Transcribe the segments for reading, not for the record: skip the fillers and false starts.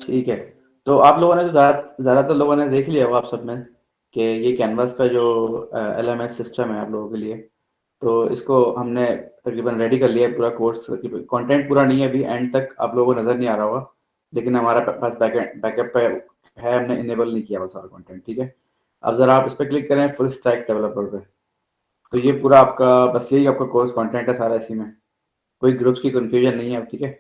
ठीक है। तो आप लोगों ने तो ज़्यादातर लोगों ने देख लिया होगा आप सब में कि ये कैनवास का जो एलएमएस सिस्टम है आप लोगों के लिए, तो इसको हमने तकरीबन रेडी कर लिया है पूरा कोर्स। कंटेंट पूरा नहीं है अभी, एंड तक आप लोगों को नज़र नहीं आ रहा होगा, लेकिन हमारा पास बैकअप पे है, हमने इनेबल नहीं किया वो सारा कंटेंट। ठीक है। अब ज़रा आप इस पर क्लिक करें फुल स्टैक डेवलपर पे, तो ये पूरा आपका बस यही आपका कोर्स कंटेंट है सारा इसी में, कोई ग्रुप्स की कन्फ्यूजन नहीं है। ठीक है।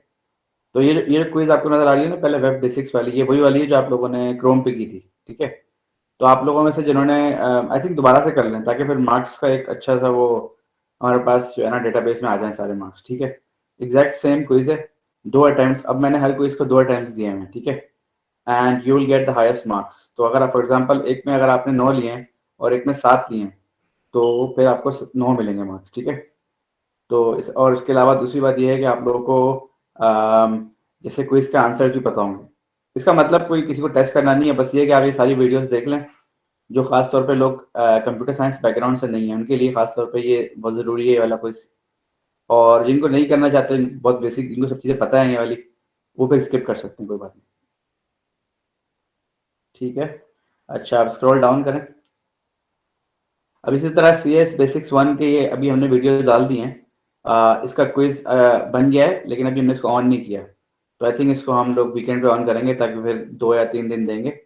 तो ये क्विज आपको नजर आ रही है ना पहले, वेब बेसिक्स वाली, ये वही वाली है जो आप लोगों ने क्रोम पे की थी। ठीक है। तो आप लोगों में से जिन्होंने आई थिंक दोबारा से कर लें, ताकि फिर मार्क्स का एक अच्छा सा वो हमारे पास जो है ना डेटाबेस में आ जाए सारे मार्क्स। ठीक है। एग्जैक्ट सेम क्विज है, 2 अटेम्प्ट, अब मैंने हर क्विज को 2 अटेम्प्ट दिए हैं। ठीक है। And you will get the highest marks. तो अगर आप फॉर एग्जाम्पल एक में अगर आपने 9 लिए हैं और एक में 7 लिए हैं, तो फिर आपको 9 मिलेंगे मार्क्स। ठीक है। तो और इसके अलावा दूसरी बात ये है कि आप लोगों को जैसे क्विज का आंसर भी पता होंगे। इसका मतलब कोई किसी को टेस्ट करना नहीं है, बस ये है कि आप ये सारी वीडियोस देख लें। जो खास तौर पे लोग कंप्यूटर साइंस बैकग्राउंड से नहीं है, उनके लिए खास तौर पे ये बहुत ज़रूरी है ये वाला क्विज। और जिनको नहीं करना चाहते, बहुत बेसिक, जिनको सब चीज़ें पता है ये वाली, वो फिर स्किप कर सकते हैं, कोई बात नहीं। ठीक है। अच्छा, आप स्क्रॉल डाउन करें। अब इसी तरह सी एस बेसिक्स 1 के ये अभी हमने वीडियो डाल दी हैं। इसका क्विज बन गया है, लेकिन अभी हमने इसको ऑन नहीं किया। तो आई थिंक इसको हम लोग वीकेंड पे ऑन करेंगे, ताकि फिर 2 या 3 दिन देंगे।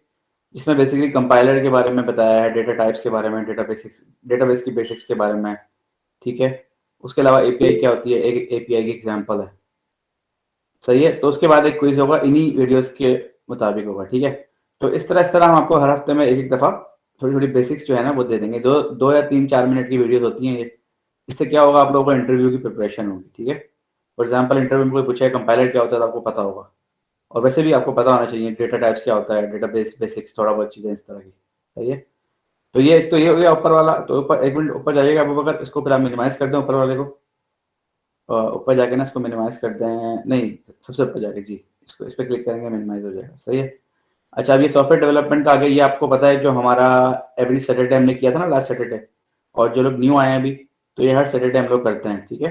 इसमें बेसिकली कंपाइलर के बारे में बताया है, डेटा टाइप्स के बारे में, डेटाबेस की बेसिक्स के बारे में। ठीक है। उसके अलावा एपीआई क्या होती है, एक एपीआई की एग्जांपल है। सही है। तो उसके बाद एक क्विज होगा इन्हीं वीडियोस के मुताबिक होगा। ठीक है। तो इस तरह हम आपको हर हफ्ते में एक एक दफ़ा थोड़ी थोड़ी बेसिक्स जो है ना वो दे देंगे। 2 या 3 4 मिनट की वीडियोस होती हैं ये। इससे क्या होगा, आप लोगों को इंटरव्यू की प्रिपरेशन होगी। ठीक है। फॉर एग्जाम्पल इंटरव्यू में कोई पूछे कंपाइलर क्या होता है, तो आपको पता होगा। और वैसे भी आपको पता होना चाहिए डेटा टाइप्स क्या होता है, डेटाबेस बेसिक्स, थोड़ा बहुत चीज़ें इस तरह की। सही है। तो ये हो गया ऊपर वाला। तो ऊपर एक मिनट ऊपर जाइएगा आप, अगर इसको फिर आप मिनिमाइज कर दें ऊपर वाले को, ऊपर जाके ना इसको मिनिमाइज कर दें, नहीं, सबसे ऊपर जाके जी, इसको इस पर क्लिक करेंगे, मिनिमाइज हो जाएगा। सही है। अच्छा, अब ये सॉफ्टवेयर डेवलपमेंट का आ गया। ये आपको पता है जो हमारा एवरी सैटरडे हमने किया था ना लास्ट सैटरडे, और जो लोग न्यू आए हैं अभी, तो ये हर सैटरडे हम लोग करते हैं। ठीक है।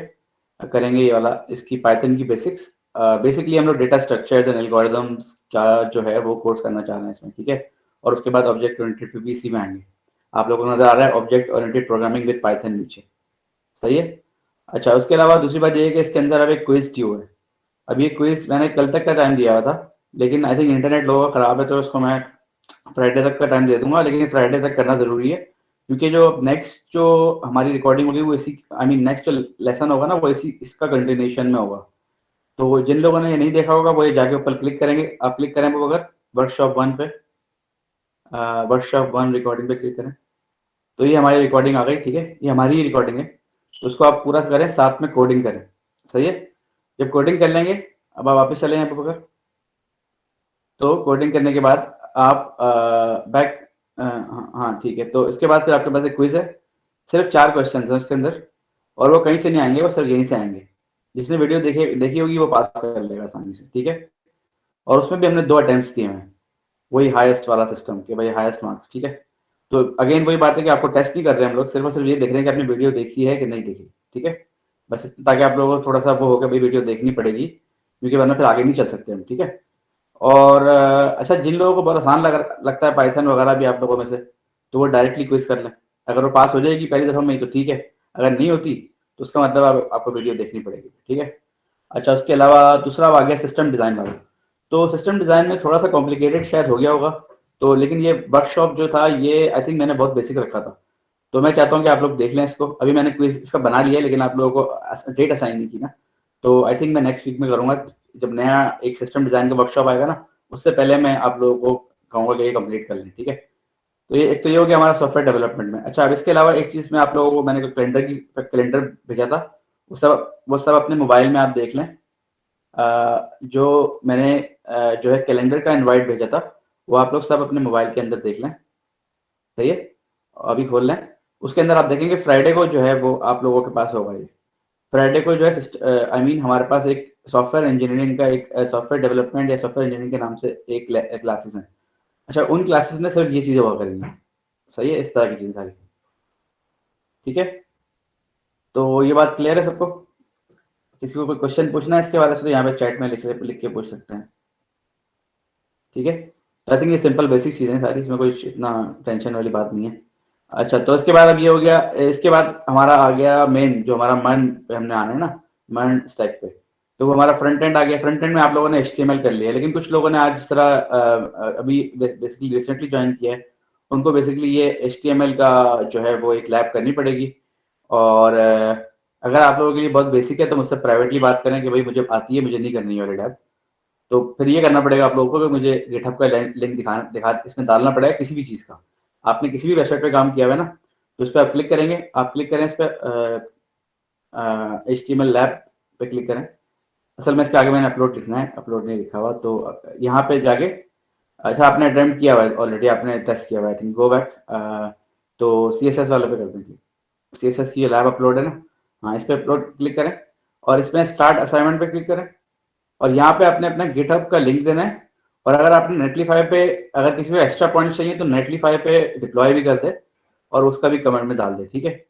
करेंगे ये वाला, इसकी पाइथन की बेसिक्स। बेसिकली हम लोग डेटा स्ट्रक्चर्स एंड एल्गोरिदम्स का जो है वो कोर्स करना चाह रहे हैं इसमें। ठीक है। और उसके बाद ऑब्जेक्ट ओरिएंटेड पे भी इसी में आएंगे। आप लोगों को नजर आ रहा है object oriented programming with Python नीचे। सही है। अच्छा, उसके अलावा दूसरी बात ये है कि इसके अंदर अब एक क्विज ड्यू है। अब ये क्विज मैंने कल तक का टाइम दिया हुआ था, लेकिन आई थिंक इंटरनेट लोगों का ख़राब है, तो उसको मैं फ्राइडे तक का टाइम दे दूंगा। लेकिन फ्राइडे तक करना ज़रूरी है, क्योंकि जो नेक्स्ट जो हमारी रिकॉर्डिंग होगी वो इसी, आई मीन नेक्स्ट जो लेसन होगा ना वो इसी इसका कंटिन्यूशन में होगा। तो जिन लोगों ने ये नहीं देखा होगा वो ये जाके ऊपर क्लिक करेंगे, आप क्लिक करें वो अगर वर्कशॉप 1 पे, वर्कशॉप 1 रिकॉर्डिंग पे क्लिक करें, तो ये हमारी रिकॉर्डिंग आ गई। ठीक है। ये हमारी ही रिकॉर्डिंग है, तो उसको आप पूरा करें, साथ में कोडिंग करें। सही है। जब कोडिंग कर लेंगे, अब आप वापस चले यहाँ पे अगर, तो कोडिंग करने के बाद आप बैक, हाँ हाँ, ठीक है। तो इसके बाद फिर आपके पास एक क्विज है, सिर्फ 4 क्वेश्चन है उसके अंदर, और वो कहीं से नहीं आएंगे, वो सिर्फ यहीं से आएंगे। जिसने वीडियो देखी होगी वो पास कर लेगा आसानी से। ठीक है। और उसमें भी हमने 2 अटेम्प्ट दिए हैं, वही हाईएस्ट वाला सिस्टम के भाई, हाईएस्ट मार्क्स। ठीक है। तो अगेन वही बात है कि आपको टेस्ट नहीं कर रहे हैं हम लोग, सिर्फ और सिर्फ ये देख रहे हैं कि आपने वीडियो देखी है कि नहीं देखी। ठीक है। बस ताकि आप लोगों को थोड़ा सा वो हो गया भाई वीडियो देखनी पड़ेगी, क्योंकि वरना फिर आगे नहीं चल सकते हम। ठीक है। और अच्छा, जिन लोगों को बहुत आसान लगता है पाइथन वगैरह भी आप लोगों में से, तो वो डायरेक्टली क्विज कर लें। अगर वो पास हो जाएगी पहली दफ़ा में ही तो ठीक है, अगर नहीं होती तो उसका मतलब आपको वीडियो देखनी पड़ेगी। ठीक है। अच्छा, उसके अलावा दूसरा आ गया सिस्टम डिज़ाइन वाला। तो सिस्टम डिज़ाइन में थोड़ा सा कॉम्प्लिकेटेड शायद हो गया होगा, तो लेकिन ये वर्कशॉप जो था ये आई थिंक मैंने बहुत बेसिक रखा था। तो मैं चाहता हूँ कि आप लोग देख लें इसको। अभी मैंने क्विज इसका बना लिया है, लेकिन आप लोगों को डेट असाइन नहीं की ना। तो आई थिंक मैं नेक्स्ट वीक में करूँगा, जब नया एक सिस्टम डिज़ाइन का वर्कशॉप आएगा ना, उससे पहले मैं आप लोगों को कहूँगा कि ये कंप्लीट कर लें। ठीक है। तो ये एक तो ये हो गया हमारा सॉफ्टवेयर डेवलपमेंट में। अच्छा, अब इसके अलावा एक चीज़ मैं आप लोगों को, मैंने कैलेंडर भेजा था, वो सब अपने मोबाइल में आप देख लें। जो मैंने जो है कैलेंडर का इनवाइट भेजा था, वो आप लोग सब अपने मोबाइल के अंदर देख लें। सही है। अभी खोल लें। उसके अंदर आप देखेंगे फ्राइडे को जो है वो आप लोगों के पास होगा ये। फ्राइडे को जो है आई मीन हमारे पास एक सॉफ्टवेयर इंजीनियरिंग का, एक सॉफ्टवेयर डेवलपमेंट या सॉफ्टवेयर इंजीनियरिंग के नाम से एक क्लासेस हैं। अच्छा, उन क्लासेस में सिर्फ ये चीज़ें हुआ करेंगी। सही है। इस तरह की चीज़ें सारी। ठीक है। तो ये बात क्लियर है सबको? किसी को कोई क्वेश्चन पूछना है इसके बारे में, तो यहाँ पे चैट में लिख के पूछ सकते हैं। ठीक है। तो आई थिंक ये सिंपल बेसिक चीज़ें हैं सारी, इसमें कोई इतना टेंशन वाली बात नहीं है। अच्छा, तो इसके बाद अब ये हो गया, इसके बाद हमारा आ गया मेन, जो हमारा मन पे हमने आना है ना, मन स्टैक पे। तो वो हमारा फ्रंट एंड आ गया। फ्रंट एंड में आप लोगों ने एचटीएमएल कर लिया, लेकिन कुछ लोगों ने आज जिस तरह अभी बेसिकली रिसेंटली ज्वाइन किया है, उनको बेसिकली ये एचटीएमएल का जो है वो एक लैब करनी पड़ेगी। और अगर आप लोगों के लिए बहुत बेसिक है तो मुझसे प्राइवेटली बात करें कि भाई मुझे आती है, मुझे नहीं करनी है वाली लैब। तो फिर ये करना पड़ेगा आप लोगों को कि मुझे गिटहब का लिंक दिखा इसमें डालना पड़ेगा किसी भी चीज़ का। आपने किसी भी वेबसाइट पे काम किया हुआ है ना, तो उस पर आप क्लिक करेंगे, आप क्लिक करें इस पर H T M L lab पे क्लिक करें। असल में इसके आगे मैंने अपलोड लिखना है, अपलोड नहीं लिखा हुआ, तो यहाँ पे जाके, अच्छा आपने अटेम्प्ट किया हुआ है ऑलरेडी, आपने टेस्ट किया हुआ है, आई थिंक गो बैक। तो सी एस एस वाले पे कर देंगे, सी एस एस की लैब अपलोड है ना, हाँ इस पर अपलोड क्लिक करें और इसमें स्टार्ट असाइनमेंट पे क्लिक करें। और यहाँ पे आपने अपना गिटहब का लिंक देना है। और अगर आपने नेटलीफाई पे, अगर किसी को एक्स्ट्रा पॉइंट्स चाहिए तो नेटलीफाई पे डिप्लॉय भी कर दे और उसका भी कमेंट में डाल दे, ठीक है।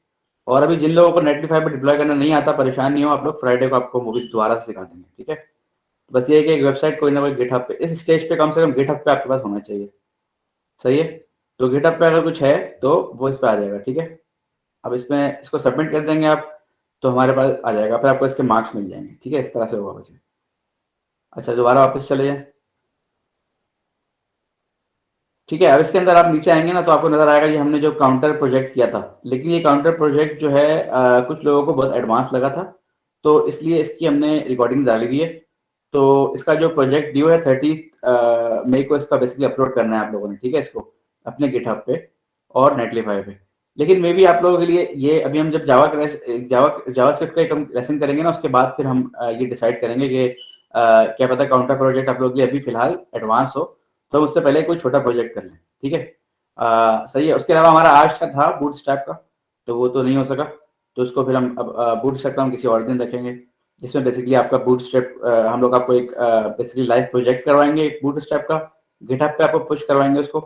और अभी जिन लोगों को नेटलीफाई पे डिप्लॉय करना नहीं आता, परेशान नहीं हो आप लोग, फ्राइडे को आपको मूवीज दोबारा से सिखा देंगे, ठीक है। बस ये है कि एक वेबसाइट कोई ना कोई गिटहब पे, इस स्टेज पे कम से कम गिटहब पे आपके पास होना चाहिए, सही है। तो गिटहब पे अगर कुछ है तो वो इस पे आ जाएगा, ठीक है। अब इसमें इसको सबमिट कर देंगे आप, तो हमारे पास आ जाएगा, फिर आपको इसके मार्क्स मिल जाएंगे, ठीक है। इस तरह से होगा वैसे। अच्छा, दोबारा वापस चले जाए, ठीक है। अब इसके अंदर आप नीचे आएंगे ना, तो आपको नजर आएगा ये हमने जो काउंटर प्रोजेक्ट किया था, लेकिन ये काउंटर प्रोजेक्ट जो है कुछ लोगों को बहुत एडवांस लगा था, तो इसलिए इसकी हमने रिकॉर्डिंग डाली हुई है। तो इसका जो प्रोजेक्ट ड्यू है 30 मई को, इसका बेसिकली अपलोड करना है आप लोगों ने, ठीक है, इसको अपने गिटहब पे और नेटलीफाई पे। लेकिन मे बी आप लोगों के लिए ये, अभी हम जब जावा स्क्रिप्ट का एक हम लेसन करेंगे ना, उसके बाद फिर हम ये डिसाइड करेंगे कि क्या पता काउंटर प्रोजेक्ट आप लोगों के लिए अभी फिलहाल एडवांस हो, तो उससे पहले कोई छोटा प्रोजेक्ट कर लें, ठीक है। सही है। उसके अलावा हमारा आज का था बूट स्ट्रैप का, तो वो तो नहीं हो सका, तो उसको फिर हम अब बूट स्ट्रैप का हम किसी और दिन रखेंगे, जिसमें बेसिकली आपका बूट स्ट्रैप, हम लोग आपको एक बेसिकली लाइव प्रोजेक्ट करवाएंगे एक बूट स्ट्रैप का, गिटहब पे आपको पुश करवाएंगे उसको।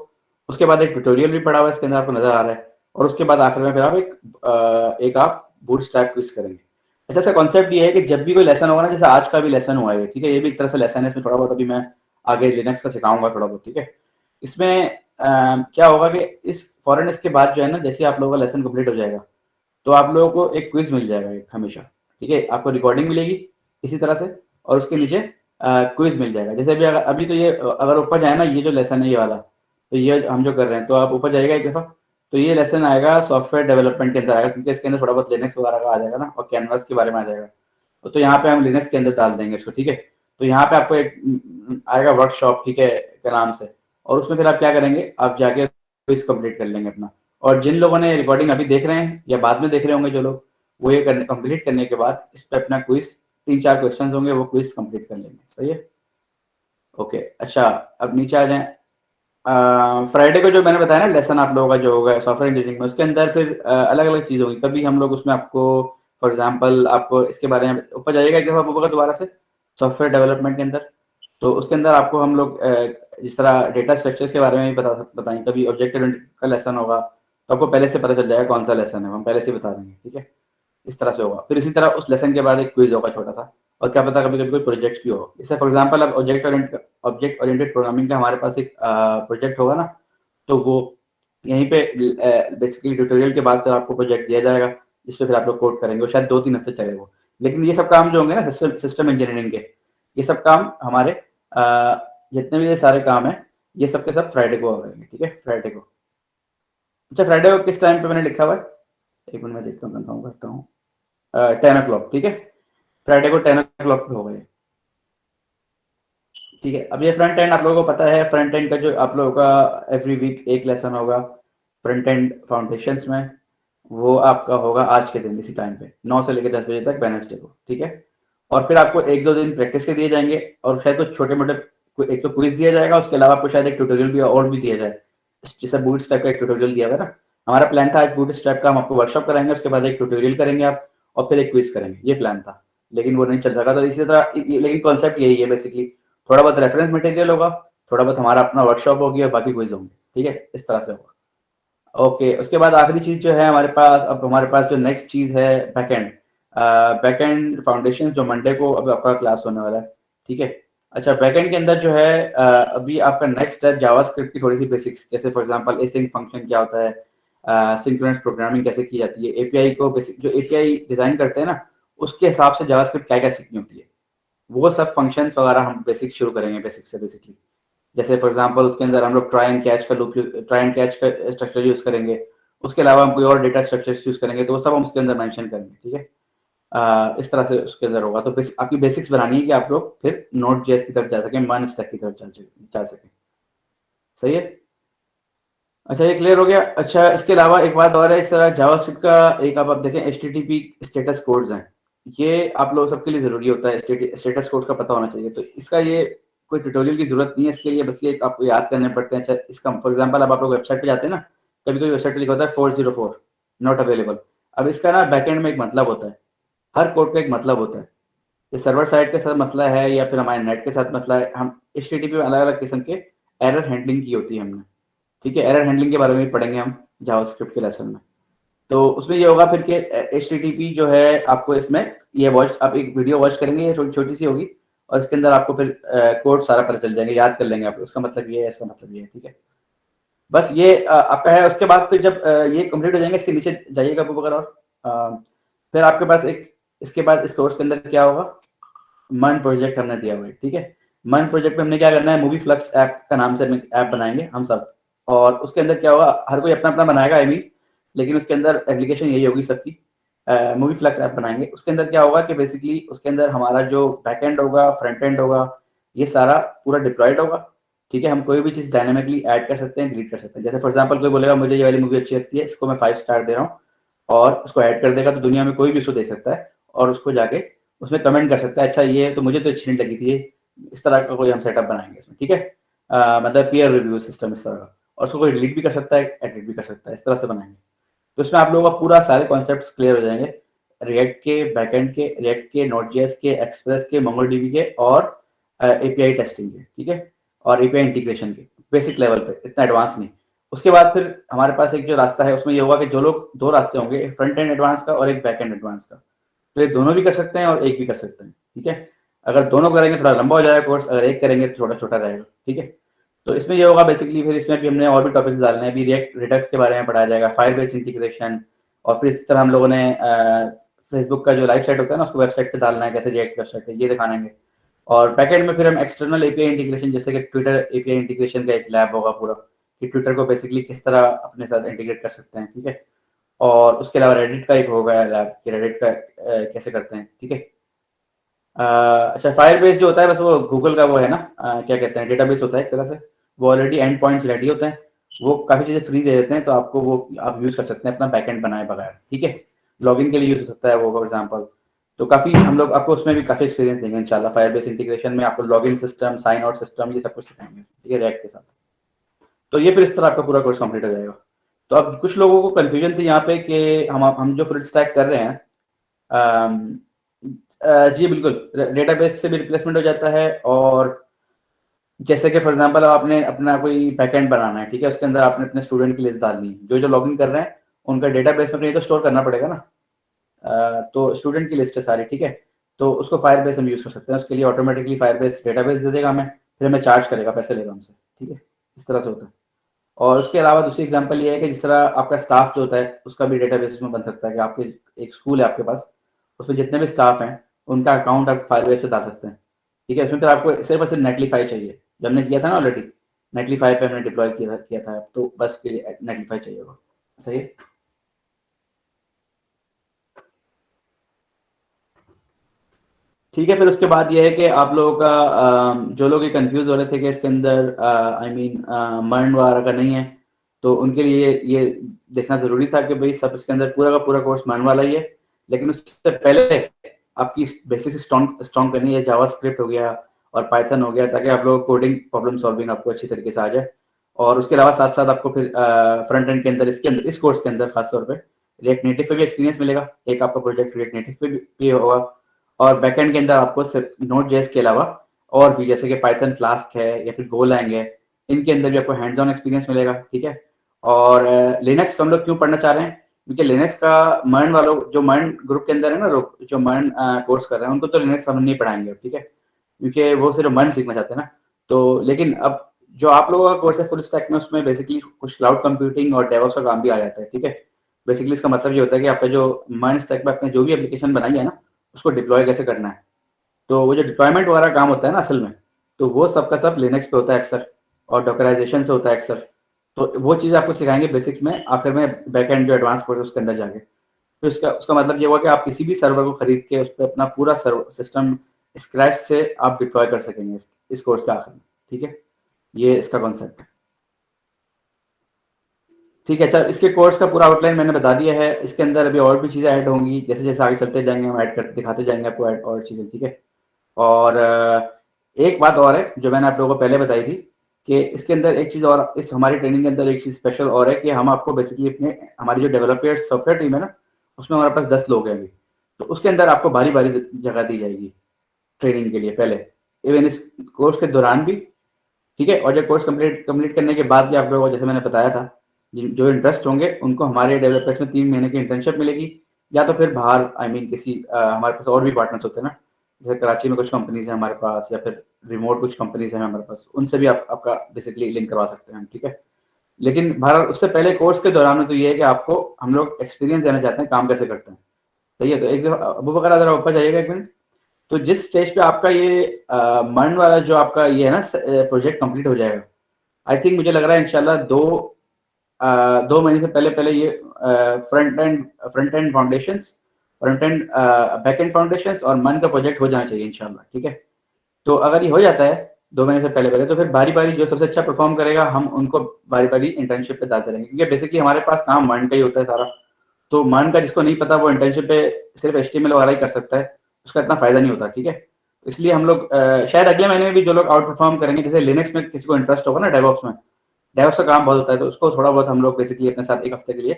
उसके बाद एक ट्यूटोरियल भी पड़ा हुआ है इसके अंदर, आपको नजर आ रहा है। और उसके बाद आखिर में फिर आप एक आप बूट स्ट्रैप क्विज करेंगे। अच्छा, सा कॉन्सेप्ट ये है कि जब भी कोई लेसन होगा ना, जैसे आज का भी लेसन हुआ है, ठीक है, ये भी एक तरह से लेसन है, इसमें थोड़ा बहुत अभी मैं आगे लिनक्स का सिखाऊंगा थोड़ा बहुत, ठीक है। इसमें क्या होगा कि इस फॉरन इसके बाद जो है ना, जैसे आप लोगों का लेसन कंप्लीट हो जाएगा, तो आप लोगों को एक क्विज मिल जाएगा एक हमेशा, ठीक है। आपको रिकॉर्डिंग मिलेगी इसी तरह से, और उसके नीचे क्विज मिल जाएगा। जैसे अभी अभी तो ये अगर ऊपर जाए ना, ये जो लेसन है ये वाला, तो ये हम जो कर रहे हैं, तो आप ऊपर जाएगा एक दफा, तो ये लेसन आएगा सॉफ्टवेयर डेवलपमेंट के अंदर आएगा, क्योंकि इसके अंदर थोड़ा बहुत लिनक्स वगैरह का आ जाएगा ना, और कैनवास के बारे में आ जाएगा। तो यहाँ पे हम लिनक्स के अंदर डाल देंगे इसको, ठीक है। तो यहाँ पे आपको एक आएगा वर्कशॉप, ठीक है, के नाम से, और उसमें फिर आप क्या करेंगे, आप जाके क्विज कंप्लीट कर लेंगे अपना। और जिन लोगों ने रिकॉर्डिंग अभी देख रहे हैं या बाद में देख रहे होंगे जो लोग, वो ये कंप्लीट करने के बाद इस पर अपना क्विज, 3-4 क्वेश्चन होंगे, वो क्विज कंप्लीट कर लेंगे, सही है। ओके, अच्छा, अब नीचे आ जाएं। फ्राइडे को जो मैंने बताया ना लेसन आप लोगों का जो होगा सॉफ्टवेयर इंजीनियरिंग में, उसके अंदर फिर अलग अलग चीज़ होगी। कभी हम लोग उसमें आपको, फॉर एग्जांपल, आपको इसके बारे में ऊपर जाइएगा एक दफ़ा ऊपर दोबारा से, सॉफ्टवेयर डेवलपमेंट के अंदर, तो उसके अंदर आपको हम लोग जिस तरह डेटा स्ट्रक्चर के बारे में भी बताएंगे। कभी ऑब्जेक्ट ओरिएंटेड का लेसन होगा, तो आपको पहले से पता चल जाएगा कौन सा लेसन है, हम पहले से बता देंगे, ठीक है। इस तरह से होगा। फिर इसी तरह उस लेसन के बाद एक क्विज होगा छोटा सा, और क्या पता कभी कभी कोई प्रोजेक्ट भी हो। जैसे फॉर एग्जांपल अब ऑब्जेक्ट ओरिएंटेड प्रोग्रामिंग का हमारे पास एक प्रोजेक्ट होगा ना, तो वो यहीं पे बेसिकली ट्यूटोरियल के बाद फिर आपको प्रोजेक्ट दिया जाएगा, जिसपे फिर आप लोग कोड करेंगे, शायद 2-3 हफ्ते चलेगा वो। लेकिन ये सब काम जो होंगे ना सिस्टम इंजीनियरिंग के, ये सब काम हमारे जितने भी ये सारे काम है, ये सब के सब फ्राइडे को होंगे, ठीक है, फ्राइडे को। अच्छा, फ्राइडे को किस टाइम पे मैंने लिखा हुआ है, एक मिनट में देखता हूँ, कंफर्म करता हूँ। 10 o'clock, ठीक है, फ्राइडे को 10 o'clock पे होगा ये, ठीक है। अब ये फ्रंट एंड आप लोगों को पता है, फ्रंट एंड का जो आप लोगों का एवरी वीक एक लेसन होगा फ्रंट एंड फाउंडेशंस में, वो आपका होगा आज के दिन इसी टाइम पे 9 से लेकर 10 बजे तक वेडनेसडे को, ठीक है। और फिर आपको 1-2 दिन प्रैक्टिस के दिए जाएंगे, और शायद कुछ छोटे मोटे, एक तो क्विज दिया जाएगा, उसके अलावा आपको शायद एक ट्यूटोरियल भी और भी दिया जाए, जैसे बूट स्ट्रैप का एक ट्यूटोरियल दिया हुआ है ना। हमारा प्लान था आज बूट स्ट्रैप का हम आपको वर्कशॉप कराएंगे, उसके बाद एक ट्यूटोरियल करेंगे आप, और फिर एक क्विज करेंगे, ये प्लान था, लेकिन वो नहीं चल सका। तो इसी तरह लेकिन कॉन्सेप्ट यही है बेसिकली, थोड़ा बहुत रेफरेंस मटेरियल होगा, थोड़ा बहुत हमारा अपना वर्कशॉप होगी, और बाकी क्विज होंगे, ठीक है, इस तरह से होगा। ओके, उसके बाद आखिरी चीज जो है हमारे पास, अब हमारे पास जो नेक्स्ट चीज है बैकएंड, बैकएंड फाउंडेशन, जो मंडे को अब आपका क्लास होने वाला है, ठीक है। अच्छा, बैकएंड के अंदर जो है अभी आपका नेक्स्ट स्टेप जावास्क्रिप्ट की थोड़ी सी बेसिक्स, जैसे फॉर एग्जांपल एसिंक फंक्शन क्या होता है, सिंक्रोनस प्रोग्रामिंग कैसे की जाती है, एपीआई को बेसिक जो एपीआई डिजाइन करते हैं ना, उसके हिसाब से जावास्क्रिप्ट क्या क्या सीखनी होती है, वो सब फंक्शंस वगैरह हम बेसिक शुरू करेंगे बेसिक से बेसिकली। जैसे फॉर एग्जांपल उसके अंदर हम लोग ट्राई एंड कैच का लूप, ट्राई एंड कैच का स्ट्रक्चर यूज करेंगे। उसके अलावा हम कोई और डेटा स्ट्रक्चर यूज करेंगे, तो वो सब हम उसके अंदर मेंशन करेंगे, ठीक है। इस तरह से उसके अंदर होगा। तो आपकी बेसिक्स बनानी है कि आप लोग फिर नोट जेएस की तरफ जा सकें, मन स्टैक की तरफ जा सकें। सही है। अच्छा, ये क्लियर हो गया। अच्छा, इसके अलावा एक बात और है, इस तरह जावास्क्रिप्ट का एक आप देखें एचटीटीपी स्टेटस कोड्स हैं, ये आप लोग सबके लिए जरूरी होता है, स्टेटस कोड का पता होना चाहिए। तो इसका ये कोई ट्यूटोरियल की जरूरत नहीं है इसके लिए, बस ये आपको याद करने पड़ते हैं। अच्छा, इसका फॉर एग्जांपल अब आप लोग वेबसाइट पे जाते हैं ना, कभी कभी वेबसाइट पे लिखा होता है 404 नॉट अवेलेबल। अब इसका ना बैकएंड में एक मतलब होता है, हर कोड का एक मतलब होता है। ये सर्वर साइड के साथ मसला है या फिर हमारे नेट के साथ मसला है, हम एचटीटीपी में अलग अलग किस्म के एरर हैंडलिंग की होती है हमने, ठीक है। एरर हैंडलिंग के बारे में भी पढ़ेंगे हम जावास्क्रिप्ट के लेसन में। तो उसमें ये होगा फिर कि एचटीटीपी जो है आपको इसमें ये वॉच, आप एक वीडियो वॉच करेंगे, ये छोटी छोटी सी होगी, और इसके अंदर आपको फिर कोड सारा पता चल जाएंगे, याद कर लेंगे आप, उसका मतलब ये है, इसका मतलब ये है, ठीक है। बस ये आपका है। उसके बाद फिर जब ये कंप्लीट हो जाएंगे, इसके नीचे जाइएगा आप अगर, और फिर आपके पास एक, इसके बाद इस कोर्स के अंदर क्या होगा, मन प्रोजेक्ट हमने दिया हुआ है, ठीक है। मन प्रोजेक्ट में हमने क्या करना है, मूवी फ्लक्स ऐप का नाम से ऐप बनाएंगे हम सब। और उसके अंदर क्या होगा, हर कोई अपना अपना बनाएगा आई मीन, लेकिन उसके अंदर एप्लीकेशन यही होगी सबकी। मूवी फ्लक्स ऐप बनाएंगे, उसके अंदर क्या होगा कि बेसिकली उसके अंदर हमारा जो बैक एंड होगा, फ्रंट एंड होगा, ये सारा पूरा डिप्लॉयड होगा, ठीक है। हम कोई भी चीज डायनामिकली ऐड कर सकते हैं, डिलीट कर सकते हैं। जैसे फॉर एग्जांपल कोई बोलेगा मुझे ये वाली मूवी अच्छी लगती है, इसको मैं 5 स्टार दे रहा हूँ, और उसको ऐड कर देगा, तो दुनिया में कोई भी उसको देख सकता है और उसको जाके उसमें कमेंट कर सकता है, अच्छा ये तो मुझे तो अच्छी नहीं लगी थी, इस तरह का कोई हम सेटअप बनाएंगे इसमें, ठीक है। मतलब पीयर रिव्यू सिस्टम इस तरह का, और उसको कोई डिलीट भी कर सकता है, एडिट भी कर सकता है, इस तरह से बनाएंगे। तो इसमें आप लोगों का पूरा सारे कॉन्सेप्ट्स क्लियर हो जाएंगे, रिएक्ट के, बैकएंड के, रिएक्ट के, नोड.जेएस के, एक्सप्रेस के, मोंगोडीबी के, और एपीआई टेस्टिंग के, ठीक है, और एपीआई इंटीग्रेशन के, बेसिक लेवल पे, इतना एडवांस नहीं। उसके बाद फिर हमारे पास एक जो रास्ता है, उसमें ये होगा कि जो लोग, दो रास्ते होंगे, एक फ्रंट एंड एडवांस का और एक बैक एंड एडवांस का। तो ये दोनों भी कर सकते हैं और एक भी कर सकते हैं, ठीक है। अगर दोनों करेंगे थोड़ा लंबा हो जाएगा कोर्स, अगर एक करेंगे तो छोटा छोटा रहेगा, ठीक है। तो इसमें ये होगा बेसिकली, फिर इसमें भी हमने और भी टॉपिक्स डालने हैं। अभी रिएक्ट रिडक्स के बारे में पढ़ाया जाएगा, फायर बेस इंटीग्रेशन, और फिर इस तरह हम लोगों ने फेसबुक का जो लाइव साइट होता है ना, उसको वेबसाइट पे डालना है, कैसे रिएक्ट वेबसाइट है ये दिखाएंगे। और बैकएंड में फिर हम एक्सटर्नल एपीआई इंटीग्रेशन, जैसे कि ट्विटर एपीआई इंटीग्रेशन का एक लैब होगा पूरा, कि ट्विटर को बेसिकली किस तरह अपने साथ इंटीग्रेट कर सकते हैं, ठीक है। और उसके अलावा रेडिट का एक होगा लैब, कि रेडिट का कैसे करते हैं, ठीक है। अच्छा, फायरबेस जो होता है बस वो गूगल का वो है ना, क्या कहते हैं, डेटाबेस होता है एक तरह से, वो ऑलरेडी एंड पॉइंट्स रेडी होते हैं, वो काफ़ी चीज़ें फ्री दे देते हैं, तो आपको वो आप यूज़ कर सकते हैं अपना बैकएंड बनाए बगैर, ठीक है। लॉगिन के लिए यूज़ हो सकता है वो फॉर एग्जांपल। तो काफ़ी हम लोग आपको उसमें भी काफ़ी एक्सपीरियंस देंगे इंशाल्लाह, फायरबेस इंटीग्रेशन में आपको login system, sign out system, ये सब कुछ सिखाएंगे, ठीक है, रिएक्ट के साथ। तो ये फिर इस तरह आपका पूरा कोर्स कंप्लीट हो जाएगा। तो अब कुछ लोगों को कन्फ्यूजन थी यहाँ पे कि हम जो फुल स्टैक कर रहे हैं, अम, जी बिल्कुल, डेटाबेस से भी रिप्लेसमेंट हो जाता है। और जैसे कि फॉर एग्जांपल आपने अपना कोई बैकएंड बनाना है, ठीक है, उसके अंदर आपने अपने स्टूडेंट की लिस्ट डालनी है, जो जो लॉगिन कर रहे हैं उनका डेटाबेस में कहीं तो स्टोर करना पड़ेगा ना। तो स्टूडेंट की लिस्ट है सारी, ठीक है। तो उसको फायरबेस हम यूज कर सकते हैं, उसके लिए ऑटोमेटिकली फायरबेस डेटाबेस दे देगा हमें, फिर हमें चार्ज करेगा, पैसे लेगा हमसे, ठीक है। इस तरह से होता है। और उसके अलावा दूसरी एग्जांपल ये है कि जिस तरह आपका स्टाफ जो होता है उसका भी डेटाबेस में बन सकता है, कि आपके एक स्कूल है आपके पास, उसमें जितने भी स्टाफ हैं उनका अकाउंट आप फायरबेस पे डाल सकते हैं, ठीक है। उसमें फिर आपको सिर्फ और सिर्फ नेटलीफाई चाहिए, जो हमने किया था ना ऑलरेडी, नेटलीफाई पे हमने डिप्लॉय किया था, तो बस नेटलीफाई चाहिए होगा, सही है। ठीक है, फिर उसके बाद ये है कि आप लोगों का जो लोग ये कंफ्यूज हो रहे थे कि इसके अंदर आई मीन मर्न वगैरह का नहीं है, तो उनके लिए ये देखना जरूरी था कि भाई सब इसके अंदर पूरा का पूरा कोर्स मर्न वाला ही है। लेकिन उससे पहले आपकी बेसिक स्ट्रॉन्ग स्ट्रॉन्ग करनी है, जावा स्क्रिप्ट हो गया और पाइथन हो गया, ताकि आप लोग कोडिंग प्रॉब्लम सॉल्विंग आपको अच्छी तरीके से आ जाए। और उसके अलावा साथ साथ आपको फिर फ्रंट एंड के अंदर, इसके अंदर इस कोर्स के अंदर खासतौर पर रिएक्ट नेटिव पे भी एक्सपीरियंस मिलेगा, एक आपका प्रोजेक्ट रिएक्ट नेटिव पे भी होगा। और बैकएंड के अंदर आपको सिर्फ नोट जेएस के अलावा और भी, जैसे कि पाइथन फ्लास्क है या फिर गोलैंग है, इनके अंदर भी आपको हैंड्स ऑन एक्सपीरियंस मिलेगा, ठीक है। और लिनक्स को हम लोग क्यों पढ़ना चाह रहे हैं, क्योंकि लिनक्स का मर्न वालों, जो मर्न ग्रुप के अंदर है ना लोग, जो मर्न कोर्स कर रहे हैं, उनको तो लिनक्स हम नहीं पढ़ाएंगे, ठीक है। क्योंकि वो सिर्फ मन सीखना चाहते हैं ना। तो लेकिन अब जो आप लोगों का कोर्स है फुल स्टैक में, उसमें बेसिकली कुछ क्लाउड कंप्यूटिंग और डेवऑप्स का काम भी आ जाता है, ठीक है। बेसिकली इसका मतलब ये होता है कि आपका जो मन स्टैक में आपने जो भी एप्लीकेशन बनाई है ना, उसको डिप्लॉय कैसे करना है। तो वो जो डिप्लॉयमेंट वगैरह काम होता है ना असल में, तो वो सबका सब लिनक्स पे होता है अक्सर, और डॉकराइजेशन से होता है अक्सर। तो वो चीज़ आपको सिखाएंगे बेसिक्स में, आखिर में बैक एंड जो एडवांस कोर्स है उसके अंदर जाके। तो इसका उसका मतलब ये हुआ कि आप किसी भी सर्वर को खरीद के उस पर अपना पूरा सर्वर सिस्टम स्क्रैच से आप डिप्लॉय कर सकेंगे इस कोर्स के आखिर में, ठीक है। ये इसका कॉन्सेप्ट है, ठीक है। अच्छा, इसके कोर्स का पूरा आउटलाइन मैंने बता दिया है। इसके अंदर अभी और भी चीज़ें ऐड होंगी, जैसे जैसे आगे चलते जाएंगे हम ऐड करते दिखाते जाएंगे आपको ऐड और चीज़ें, ठीक है। और एक बात और है जो मैंने आप लोगों को पहले बताई थी, कि इसके अंदर एक चीज़ और, इस हमारी ट्रेनिंग के अंदर एक चीज़ स्पेशल और है कि हम आपको बेसिकली अपने हमारी जो डेवलपर सॉफ्टवेयर टीम है ना, उसमें हमारे पास 10 लोग हैं अभी। तो उसके अंदर आपको बारी बारी जगह दी जाएगी ट्रेनिंग के लिए पहले, इवन इस कोर्स के दौरान भी, ठीक है। और जब कोर्स कंप्लीट कंप्लीट करने के बाद भी आप लोगों को, जैसे मैंने बताया था, जो इंटरेस्ट होंगे उनको हमारे डेवलपर्स में 3 महीने की इंटर्नशिप मिलेगी, या तो फिर बाहर आई मीन किसी हमारे पास और भी पार्टनर्स होते हैं ना, जैसे कराची में कुछ कंपनीज हैं हमारे पास, या फिर रिमोट कुछ कंपनीज हैं हमारे पास, उनसे भी आपका बेसिकली लिंक करवा सकते हैं हम, ठीक है। लेकिन भारत उससे पहले कोर्स के दौरान में तो ये है कि आपको हम लोग एक्सपीरियंस देना चाहते हैं काम कैसे करते हैं, सही है। तो एक दफा अबू बकर जरा ऊपर जाइएगा एक मिनट। तो जिस स्टेज पे आपका ये मन वाला जो आपका ये है ना प्रोजेक्ट कंप्लीट हो जाएगा, आई थिंक मुझे लग रहा है इंशाल्लाह 2 महीने से पहले पहले ये front end foundations, front end back and foundations और मन का प्रोजेक्ट हो जाना चाहिए इंशाल्लाह, ठीक है। तो अगर ये हो जाता है 2 महीने से पहले पहले, तो फिर बारी बारी जो सबसे अच्छा परफॉर्म करेगा हम उनको बारी बारी इंटर्नशिप पे डालते रहेंगे, क्योंकि बेसिकली हमारे पास काम मन का ही होता है सारा। तो मान का जिसको नहीं पता वो इंटर्नशिप पे सिर्फ एचटीएमएल वगैरह ही कर सकता है, उसका इतना फायदा नहीं होता, ठीक है। इसलिए हम लोग शायद अगले महीने में भी जो लोग आउट परफॉर्म करेंगे, जैसे लिनक्स में किसी को इंटरेस्ट होगा ना डेवऑप्स में, डेवऑप्स का काम बहुत होता है, तो उसको थोड़ा बहुत हम लोग बेसिकली अपने साथ एक हफ्ते के लिए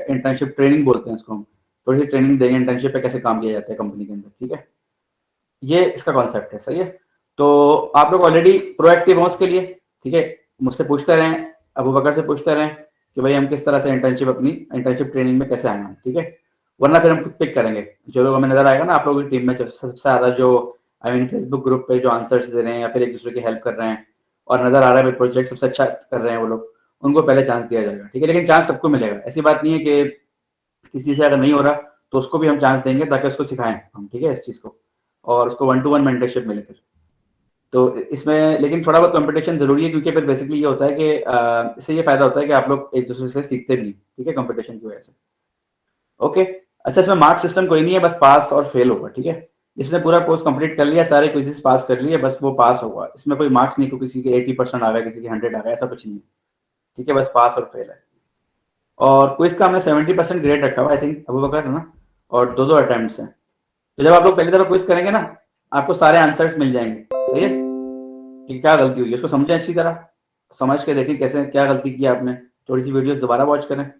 इंटर्नशिप ट्रेनिंग बोलते हैं उसको हम, थोड़ी सी ट्रेनिंग देंगे इंटर्नशिप पे कैसे काम किया जाता है कंपनी के अंदर, ठीक है। ये इसका कॉन्सेप्ट है, सही है। तो आप लोग ऑलरेडी प्रोएक्टिव हो उसके लिए, ठीक है। मुझसे पूछते रहें, अबू बकर से पूछते रहें कि भाई हम किस तरह से इंटर्नशिप अपनी इंटर्नशिप ट्रेनिंग में कैसे आए हैं, ठीक है। वरना फिर हम खुद पिक करेंगे जो लोग हमें नजर आएगा ना आप लोगों की टीम में, सबसे ज्यादा जो आई मीन फेसबुक ग्रुप पे जो आंसर्स दे रहे हैं या फिर एक दूसरे की हेल्प कर रहे हैं, और नजर आ रहा है प्रोजेक्ट सबसे अच्छा कर रहे हैं वो लोग, उनको पहले चांस दिया जाएगा, ठीक है। लेकिन चांस सबको मिलेगा, ऐसी बात नहीं है कि किसी से अगर नहीं हो रहा तो उसको भी हम चांस देंगे ताकि उसको सिखाएं हम, ठीक है, इस चीज को, और उसको 1-to-1 मेंटरशिप मिले फिर। तो इसमें लेकिन थोड़ा बहुत कंपटीशन जरूरी है, क्योंकि फिर बेसिकली ये होता है कि इससे ये फायदा होता है कि आप लोग एक दूसरे से सीखते भी हैं, ठीक है, कंपटीशन की वजह से। ओके। अच्छा, इसमें मार्क सिस्टम कोई नहीं है, बस पास और फेल होगा, ठीक है। जिसने पूरा कोर्स कंप्लीट कर लिया, सारे क्विज़ेस पास कर लिए, बस वो पास होगा, इसमें कोई मार्क्स नहीं, कोई किसी के 80% आ गया, किसी के 100 आ गया, ऐसा कुछ नहीं है, ठीक है, बस पास और फेल है। और क्विज का हमने 70% ग्रेड रखा हुआ आई थिंक अबू बकर, है ना, और 2-2 अटेम्प्ट्स हैं। तो जब आप लोग पहली दफा क्विज करेंगे ना, आपको सारे आंसर्स मिल जाएंगे, सही है, कि क्या गलती हुई है उसको समझें अच्छी तरह, समझ के देखें कैसे क्या गलती की आपने, थोड़ी सी वीडियोस दोबारा वॉच करें,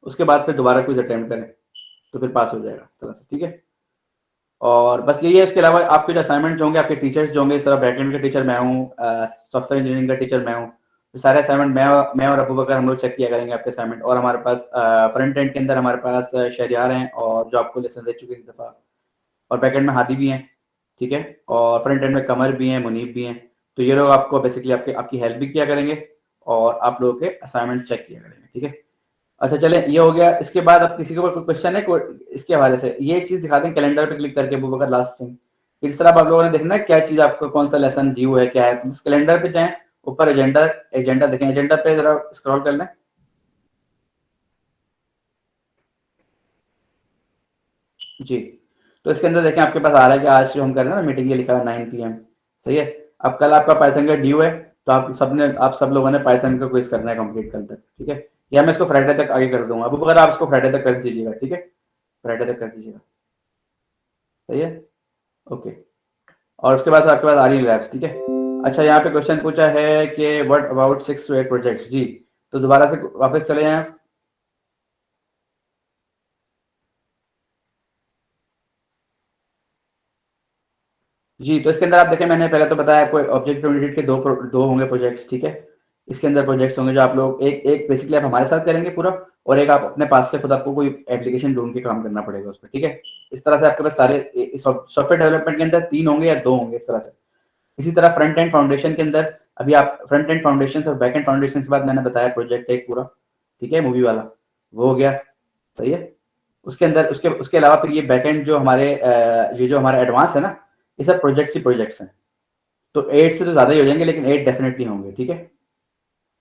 उसके बाद फिर दोबारा क्विज अटेम्प्ट करें, तो फिर पास हो जाएगा इस तरह से, ठीक है। और बस यही है, इसके अलावा आपके जो असाइनमेंट होंगे, आपके टीचर्स जो होंगे, इस तरह बैकएंड का टीचर मैं हूँ, सॉफ्टवेयर इंजीनियरिंग का टीचर मैं हूँ, तो सारे असाइनमेंट मैं और अबू बकर हम लोग चेक किया करेंगे आपके असाइनमेंट। और हमारे पास फ्रंट एंड के अंदर हमारे पास शहरियार हैं, और जो आपको लेसन दे चुके हैं इस दफ़ा, और बैकएंड में हादी भी हैं, ठीक है, और फ्रंट एंड में कमर भी हैं, मुनीब भी हैं। तो ये लोग आपको बेसिकली आपकी हेल्प भी किया करेंगे, और आप लोगों के असाइनमेंट चेक किया करेंगे, ठीक है। अच्छा चले, ये हो गया। इसके बाद अब किसी के ऊपर कोई क्वेश्चन है इसके हवाले से, ये एक चीज दिखा दें कैलेंडर पे क्लिक करके अबू बकर लास्ट थिंग, इस तरह आप लोगों ने देखना है क्या चीज आपको, कौन सा लेसन ड्यू है क्या है, बस कैलेंडर पे जाएं, ऊपर एजेंडा एजेंडा देखें, एजेंडा पे जरा स्क्रॉल कर लें। जी, तो इसके अंदर देखें आपके पास आ रहा है कि आज जो हम कर रहे हैं ना मीटिंग, ये लिखा है 9 PM, सही है। अब कल आपका पाइथन का ड्यू है, तो आप सब लोगों ने पाइथन का क्विज करना है कंप्लीट कल तक, ठीक है। या मैं इसको फ्राइडे तक आगे कर दूंगा, अब अगर आप इसको फ्राइडे तक कर दीजिएगा, ठीक है, फ्राइडे तक कर दीजिएगा, सही है, ओके। और उसके बाद आपके पास आ रही है लैब्स, ठीक है। अच्छा, यहाँ पे क्वेश्चन पूछा है कि व्हाट अबाउट 6 to 8 प्रोजेक्ट्स, जी, तो दोबारा से वापस चले जाएं आप। जी, तो इसके अंदर आप देखें, मैंने पहले तो बताया आपको ऑब्जेक्ट ओरिएंटेड के दो होंगे प्रोजेक्ट्स, ठीक है। इसके अंदर प्रोजेक्ट्स होंगे जो आप लोग एक एक बेसिकली आप हमारे साथ करेंगे पूरा, और एक आप अपने पास से खुद आपको कोई एप्लीकेशन ढूंढ के काम करना पड़ेगा उस पर, ठीक है। इस तरह से आपके पास सारे सॉफ्टवेयर डेवलपमेंट के अंदर 3 होंगे या 2 होंगे, इस तरह से। इसी तरह फ्रंट एंड फाउंडेशन के अंदर अभी आप फ्रंट एंड फाउंडेशन और बैक एंड फाउंडेशन के बाद मैंने बताया प्रोजेक्ट एक पूरा, ठीक है, मूवी वाला वो हो गया, सही है। उसके अंदर उसके उसके अलावा फिर ये बैक एंड जो हमारे ये जो हमारा एडवांस है ना, ये सब प्रोजेक्ट्स ही प्रोजेक्ट्स हैं। तो 8 से तो ज़्यादा ही हो जाएंगे, लेकिन 8 डेफिनेटली होंगे, ठीक है।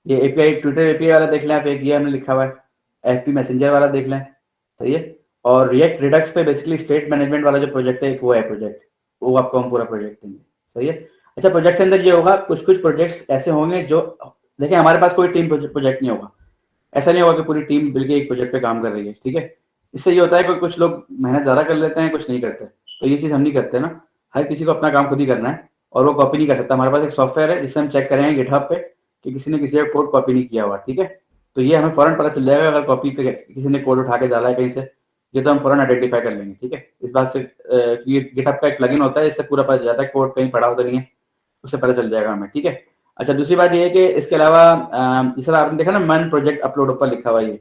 ये एपीआई ट्विटर एपीआई वाला देख लें आप, एक ये हमने लिखा हुआ है, एफपी मैसेंजर वाला देख लें, सही है। और रिएक्ट रिडक्स पे बेसिकली स्टेट मैनेजमेंट वाला जो प्रोजेक्ट है, एक वो है प्रोजेक्ट, वो आपको हम पूरा प्रोजेक्ट देंगे, सही है। अच्छा, प्रोजेक्ट के अंदर ये होगा, कुछ कुछ प्रोजेक्ट्स ऐसे होंगे जो, देखिए हमारे पास कोई टीम प्रोजेक्ट नहीं होगा, ऐसा नहीं होगा कि पूरी टीम मिलकर एक प्रोजेक्ट पे काम कर रही है, ठीक है। इससे ये होता है कि कुछ लोग मेहनत ज़्यादा कर लेते हैं, कुछ नहीं करते, तो ये चीज़ हम नहीं करते ना। हर किसी को अपना काम खुद ही करना है, और वो कॉपी नहीं कर सकता। हमारे पास एक सॉफ्टवेयर है जिससे हम चेक करेंगे गिटहब पे कि किसी ने किसी का कोड कॉपी नहीं किया हुआ, ठीक है। तो ये हमें फौरन पता चल जाएगा अगर कॉपी पे किसी ने कोड उठा के डाला है कहीं से, ये तो हम फौरन आइडेंटिफाई कर लेंगे, ठीक है। इस बात से ये गिटहब का एक प्लगइन होता है, इससे पूरा पता चल जाता है कोड कहीं पड़ा होता नहीं है, उससे पता चल जाएगा हमें, ठीक है। अच्छा, दूसरी बात ये है कि इसके अलावा इस तरह आपने देखा ना, मन प्रोजेक्ट अपलोड ऊपर लिखा हुआ है ये,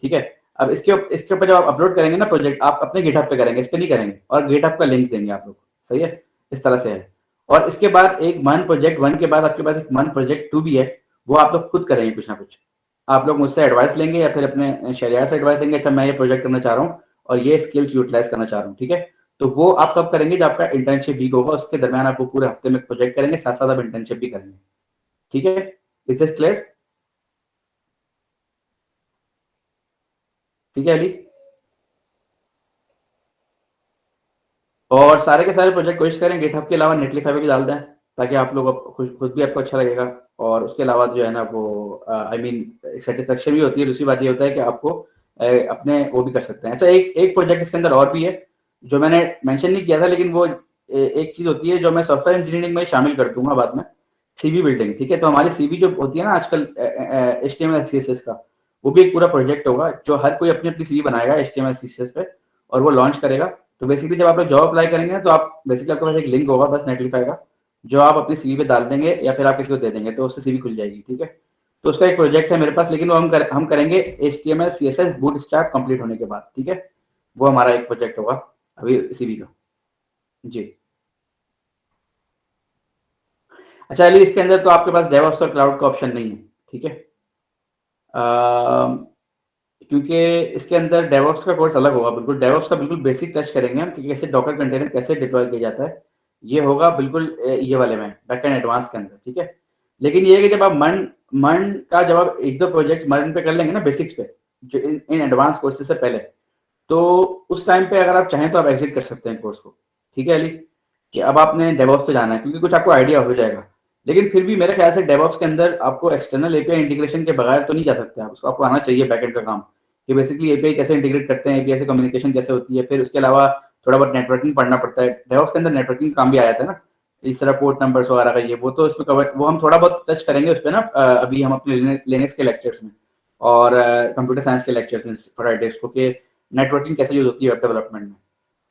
ठीक है। अब इसके ऊपर जब आप अपलोड करेंगे ना प्रोजेक्ट, आप अपने गिटहब पे करेंगे, इस पे नहीं करेंगे, और गिटहब का लिंक देंगे आप लोग, सही है। इस तरह से है। और इसके बाद एक मन प्रोजेक्ट 1 के बाद आपके पास एक मन प्रोजेक्ट 2 भी है, वो आप लोग खुद करेंगे कुछ ना कुछ। आप लोग मुझसे एडवाइस लेंगे या फिर अपने शहरियार से एडवाइस लेंगे, अच्छा मैं ये प्रोजेक्ट करना चाह रहा हूँ और ये स्किल्स यूटिलाइज करना चाह रहा हूँ, ठीक है। तो वो आप कब करेंगे, जब आपका इंटर्नशिप वीक होगा, उसके दरमियान आप वो पूरे हफ्ते में प्रोजेक्ट करेंगे, साथ साथ आप इंटर्नशिप भी करेंगे, ठीक है। Is this clear? ठीक है अली। और सारे के सारे प्रोजेक्ट कोशिश करें गिटहब के अलावा नेटलिफाई पे भी डाल दें, ताकि आप लोग खुद खुद भी आपको अच्छा लगेगा। और उसके अलावा जो है ना वो आई मीन सेटिस्फेक्शन भी होती है। दूसरी बात ये होता है कि आपको अपने वो भी कर सकते हैं। अच्छा, एक एक प्रोजेक्ट इसके अंदर और भी है जो मैंने मेंशन नहीं किया था, लेकिन वो एक चीज होती है जो मैं सॉफ्टवेयर इंजीनियरिंग में शामिल कर दूंगा बाद में, सीवी बिल्डिंग, ठीक है। तो हमारी सीवी जो होती है ना आजकल HTML CSS का, वो भी एक पूरा प्रोजेक्ट होगा जो हर कोई अपनी अपनी सीवी बनाएगा HTML CSS पे, और वो लॉन्च करेगा। तो बेसिकली जब आप लोग जॉब अप्लाई करेंगे ना, तो आप बेसिकली आपके पास एक लिंक होगा बस नेटलिफाई का, जो आप अपनी सीवी पे डाल देंगे या फिर आप किसी को दे देंगे, तो उससे सीवी खुल जाएगी, ठीक है। तो उसका एक प्रोजेक्ट है मेरे पास, लेकिन वो हम करेंगे HTML CSS बूटस्ट्रैप कंप्लीट होने के बाद, ठीक है। वो हमारा एक प्रोजेक्ट होगा अभी सीवी का, जी। अच्छा अली, इसके अंदर तो आपके पास डेवऑप्स और क्लाउड का ऑप्शन नहीं है, ठीक है। क्योंकि इसके अंदर डेवऑप्स का कोर्स अलग होगा, बिल्कुल डेवऑप्स का बिल्कुल बेसिक टच करेंगे हम कि कैसे डॉकर कंटेनर कैसे डिप्लॉय किया जाता है, ये होगा बिल्कुल ये वाले में बैकएंड एडवांस के अंदर, ठीक है। लेकिन ये है कि जब आप मन मन का जब आप एक दो प्रोजेक्ट मन पे कर लेंगे ना बेसिक्स पे, जो इन एडवांस कोर्सेज से पहले, तो उस टाइम पे अगर आप चाहें तो आप एग्जिट कर सकते हैं कोर्स को, ठीक है अली। कि अब आपने डेवऑप्स पे जाना है क्योंकि कुछ आपको आइडिया हो जाएगा। लेकिन फिर भी मेरे ख्याल से डेवऑप्स के अंदर आपको एक्सटर्नल एपीआई इंटीग्रेशन के बगैर तो नहीं जा सकते आप, उसको आपको आना चाहिए बैकएंड का काम, कि बेसिकली एपीआई कैसे इंटीग्रेट करते हैं, एपीआई से कम्युनिकेशन कैसे होती है। फिर उसके अलावा थोड़ा बहुत नेटवर्किंग पढ़ना पड़ता है, डेवऑप्स के अंदर नेटवर्किंग काम भी आया था ना, इस तरह पोर्ट नंबर्स वगैरह का, ये वो तो इसमें कवर, वो हम थोड़ा बहुत टच करेंगे उस पर ना अभी हम अपने लिनक्स के लेक्चर्स में और कंप्यूटर साइंस के लेक्चर्स में थोड़ा डिस्क कि नेटवर्किंग कैसे यूज होती है वेब डेवलपमेंट में,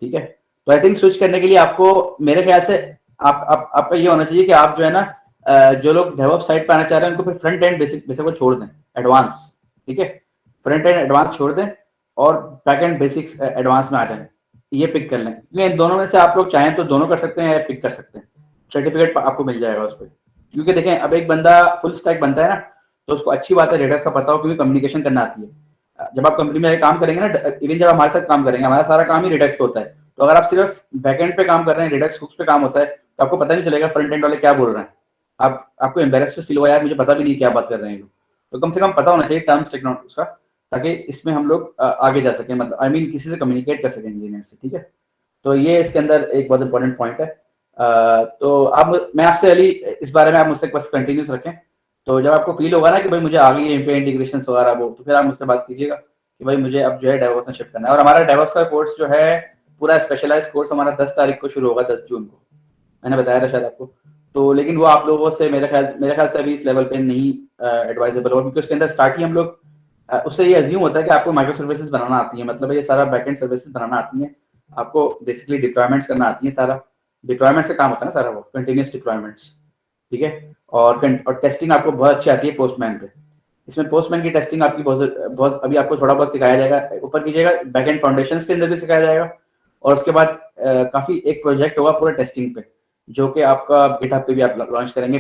ठीक है। तो आई थिंक स्विच करने के लिए आपको मेरे ख्याल से आपका ये होना चाहिए कि आप जो है ना जो लोग डेवऑप्स साइड पे आना चाह रहे हैं उनको फिर फ्रंट एंड बेसिक बेसिक को छोड़ दें, एडवांस, ठीक है। फ्रंट एंड एडवांस छोड़ दें और बैक एंड बेसिक्स एडवांस में आ जाएं, ये पिक कर लें। इन दोनों में से आप लोग चाहें तो दोनों कर सकते हैं या पिक कर सकते हैं, सर्टिफिकेट आपको मिल जाएगा उस पर। क्योंकि देखें अब एक बंदा फुल स्टैक बनता है ना, तो उसको अच्छी बात है रेडर्स का पता हो, क्योंकि कम्युनिकेशन करना आती है। जब आप कंपनी में काम करेंगे ना, इवन जब हमारे साथ काम करेंगे, हमारा सारा काम ही रिडक्स पे होता है। तो अगर आप सिर्फ बैकएंड पे काम कर रहे हैं, रिडक्स हुक्स पे काम होता है, तो आपको पता नहीं चलेगा फ्रंट एंड वाले क्या बोल रहे हैं। आपको एम्बेरस फील हुआ यार मुझे पता भी नहीं क्या बात कर रहे हैं लोग, तो कम से कम पता होना चाहिए टर्म्स टेक्नोलॉजी का, ताकि इसमें हम लोग आगे जा सकें, मतलब आई मीन किसी से कम्युनिकेट कर सकें इंजीनियर से, ठीक है। तो ये इसके अंदर एक बहुत इंपॉर्टेंट पॉइंट है। तो अब मैं आपसे अली इस बारे में आप मुझसे बस कंटिन्यूस रखें। तो जब आपको फील होगा ना कि भाई मुझे आ गई है इंटीग्रेशन वगैरह वो, तो फिर आप मुझसे बात कीजिएगा कि भाई मुझे अब जो है डेवॉप्स में शिफ्ट करना है। और हमारा डेवॉप्स का कोर्स जो है पूरा स्पेशलाइज कोर्स हमारा 10 तारीख को शुरू होगा, 10 जून को, मैंने बताया था शायद आपको। तो लेकिन वो आप लोगों से मेरे ख्याल से अभी इस लेवल पे नहीं एडवाइजेबल होगा, क्योंकि उसके अंदर स्टार्ट ही हम लोग उससे ये अज्यूम होता है कि आपको माइक्रो सर्विसेज बनाना आती है, मतलब ये सारा बैकएंड सर्विसेज बनाना आती है आपको, बेसिकली डिप्लॉयमेंट्स करना आती है। सारा डिप्लॉयमेंट से काम होता है ना सारा, वो कंटिन्यूस डिप्लॉयमेंट्स, ठीक है। और टेस्टिंग आपको बहुत अच्छी आती है पोस्टमैन पे। इसमें पोस्टमैन की टेस्टिंग आपकी बहुत बहुत अभी आपको थोड़ा बहुत सिखाया जाएगा, ऊपर कीजिएगा बैकएंड फाउंडेशंस के अंदर भी सिखाया जाएगा। और उसके बाद काफी एक प्रोजेक्ट होगा पूरा टेस्टिंग पे, जो कि आपका गिटहब पे भी आप लॉन्च करेंगे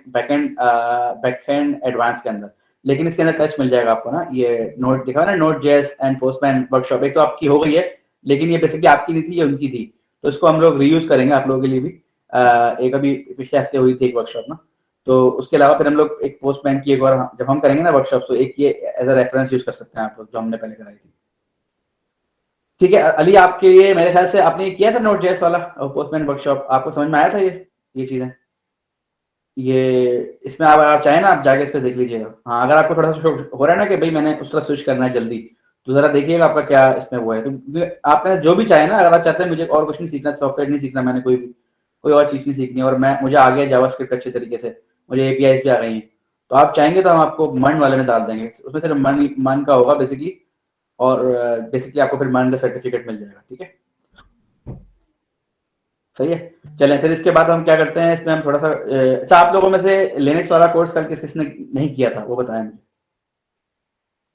बैकएंड एडवांस के अंदर। लेकिन इसके अंदर टच मिल जाएगा आपको ना, ये नोट दिखा ना, note JS and postman workshop, एक तो आपकी हो गई है, लेकिन ये बेसिकली आपकी नहीं थी, ये उनकी थी, तो इसको हम लोग रीयूज करेंगे आप लोगों के लिए भी। एक अभी पिछले हफ्ते हुई थी एक वर्कशॉप ना, तो उसके अलावा फिर हम लोग एक पोस्टमैन की एक बार जब हम करेंगे ना वर्कशॉप, तो एक ये एज अ रेफरेंस यूज कर सकते हैं आप लोग, जो हमने पहले कराई थी। ठीक है अली, आपके लिए मेरे ख्याल से आपने किया था नोट जेएस वाला पोस्टमैन वर्कशॉप, आपको समझ में आया था ये चीजें? ये इसमें आप चाहें ना, आप जाके इस पे देख लीजिएगा। हाँ, अगर आपको थोड़ा सा हो रहा है ना कि भाई मैंने उस तरह स्विच करना है जल्दी, तो जरा देखिएगा आपका क्या इसमें वो है। तो आपने जो भी चाहे ना, अगर आप चाहते हैं मुझे और कुछ नहीं सीखना, सॉफ्टवेयर नहीं सीखना, मैंने कोई और चीज नहीं सीखनी, और मैं मुझे आ गया जावास्क्रिप्ट अच्छे तरीके से, मुझे एपीआईज भी आ गई हैं, तो आप चाहेंगे तो हम आपको मर्न वाले में डाल देंगे, उसमें सिर्फ मन का होगा बेसिकली, और बेसिकली आपको फिर मर्न का सर्टिफिकेट मिल जाएगा। ठीक है, सही है। चलें फिर इसके बाद हम क्या करते हैं, इसमें हम थोड़ा सा अच्छा, आप लोगों में से लिनक्स वाला कोर्स कल किस किसने नहीं किया था वो बताएं मुझे,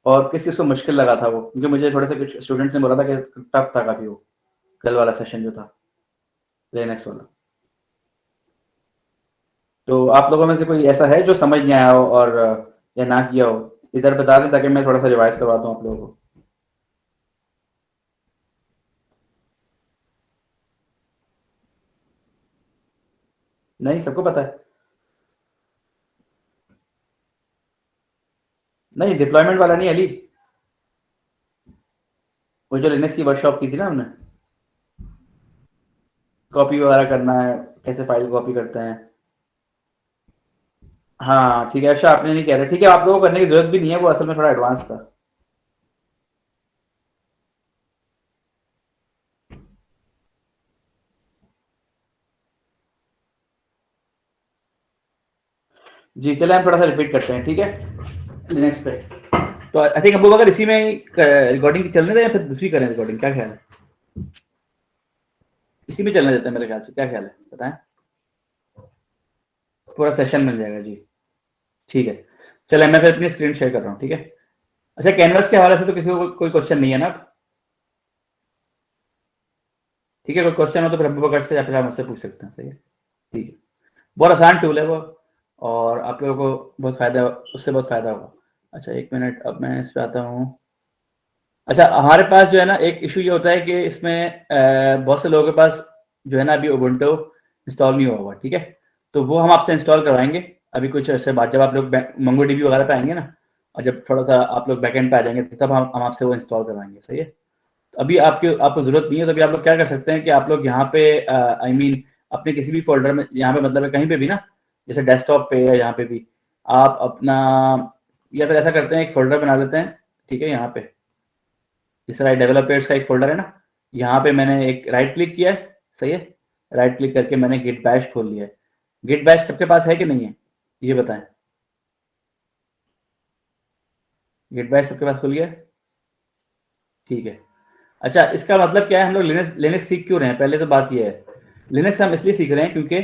और किस किस को मुश्किल लगा था वो, क्योंकि मुझे थोड़े से कुछ स्टूडेंट्स ने बोला था कि टफ था काफी वो, कल वाला सेशन जो था लिनक्स वाला। तो आप लोगों में से कोई ऐसा है जो समझ नहीं आया हो और या ना किया हो, इधर बता दें ताकि मैं थोड़ा सा रिवाइज करवा दूं आप लोगों को। नहीं, सबको पता है। नहीं, डिप्लॉयमेंट वाला नहीं अली, वो जो लिनक्स की वर्कशॉप की थी ना हमने, कॉपी वगैरह करना है, कैसे फाइल कॉपी करते हैं। हाँ ठीक है, अच्छा आपने नहीं कह रहे, ठीक है, आप लोगों को करने की जरूरत भी नहीं है, वो असल में थोड़ा एडवांस था। जी चले, हम थोड़ा सा रिपीट करते हैं, ठीक है, लिनक्स पे। तो आई थिंक अबू बकर इसी में रिकॉर्डिंग चलने दें या फिर दूसरी करें रिकॉर्डिंग, क्या ख्याल है? इसी में चलने देते हैं मेरे ख्याल से, क्या ख्याल है बताएं? पूरा सेशन मिल जाएगा जी। ठीक है, चले मैं फिर अपनी स्क्रीन शेयर कर रहा हूँ, ठीक है। अच्छा, कैनवस के हवाले से तो किसी को कोई क्वेश्चन नहीं है ना? ठीक है, कोई क्वेश्चन हो तो फिर अबू बकर से या फिर आप मुझसे पूछ सकते हैं, सही है। ठीक है, बहुत आसान टूल है वो, और आप लोगों को बहुत फायदा, उससे बहुत फायदा होगा। अच्छा एक मिनट, अब मैं इस पे आता हूँ। अच्छा, हमारे पास जो है ना एक इशू ये होता है कि इसमें बहुत से लोगों के पास जो है ना अभी उबुंटू इंस्टॉल नहीं हुआ हुआ, ठीक है, तो वो हम आपसे इंस्टॉल करवाएंगे अभी कुछ ऐसे बाद, जब आप लोग मंगो डीबी वगैरह पे आएंगे ना, और जब थोड़ा सा आप लोग बैकएंड पे आ जाएंगे, तो तब हम आपसे वो इंस्टॉल करवाएंगे, सही है। तो अभी आपको जरूरत नहीं है, तो अभी आप लोग क्या कर सकते हैं कि आप लोग यहाँ पे आई मीन अपने किसी भी फोल्डर में, यहाँ पे मतलब कहीं पे भी ना, जैसे डेस्कटॉप पे या यहाँ पे भी आप अपना, या फिर ऐसा करते हैं एक फोल्डर बना लेते हैं, ठीक है, यहाँ पे इस तरह डेवलपर्स का एक फोल्डर है ना, यहाँ पे मैंने एक राइट क्लिक किया है, सही है, राइट क्लिक करके मैंने गिट बैश खोल लिया है। गिट बैश सबके पास है कि नहीं है, ये बताएं? गिट बैश सबके पास खुल गया है? ठीक है। अच्छा, इसका मतलब क्या है, हम लोग लिनक्स लिनक्स सीख क्यों रहे हैं, पहले तो बात ये है, लिनक्स हम इसलिए सीख रहे हैं क्योंकि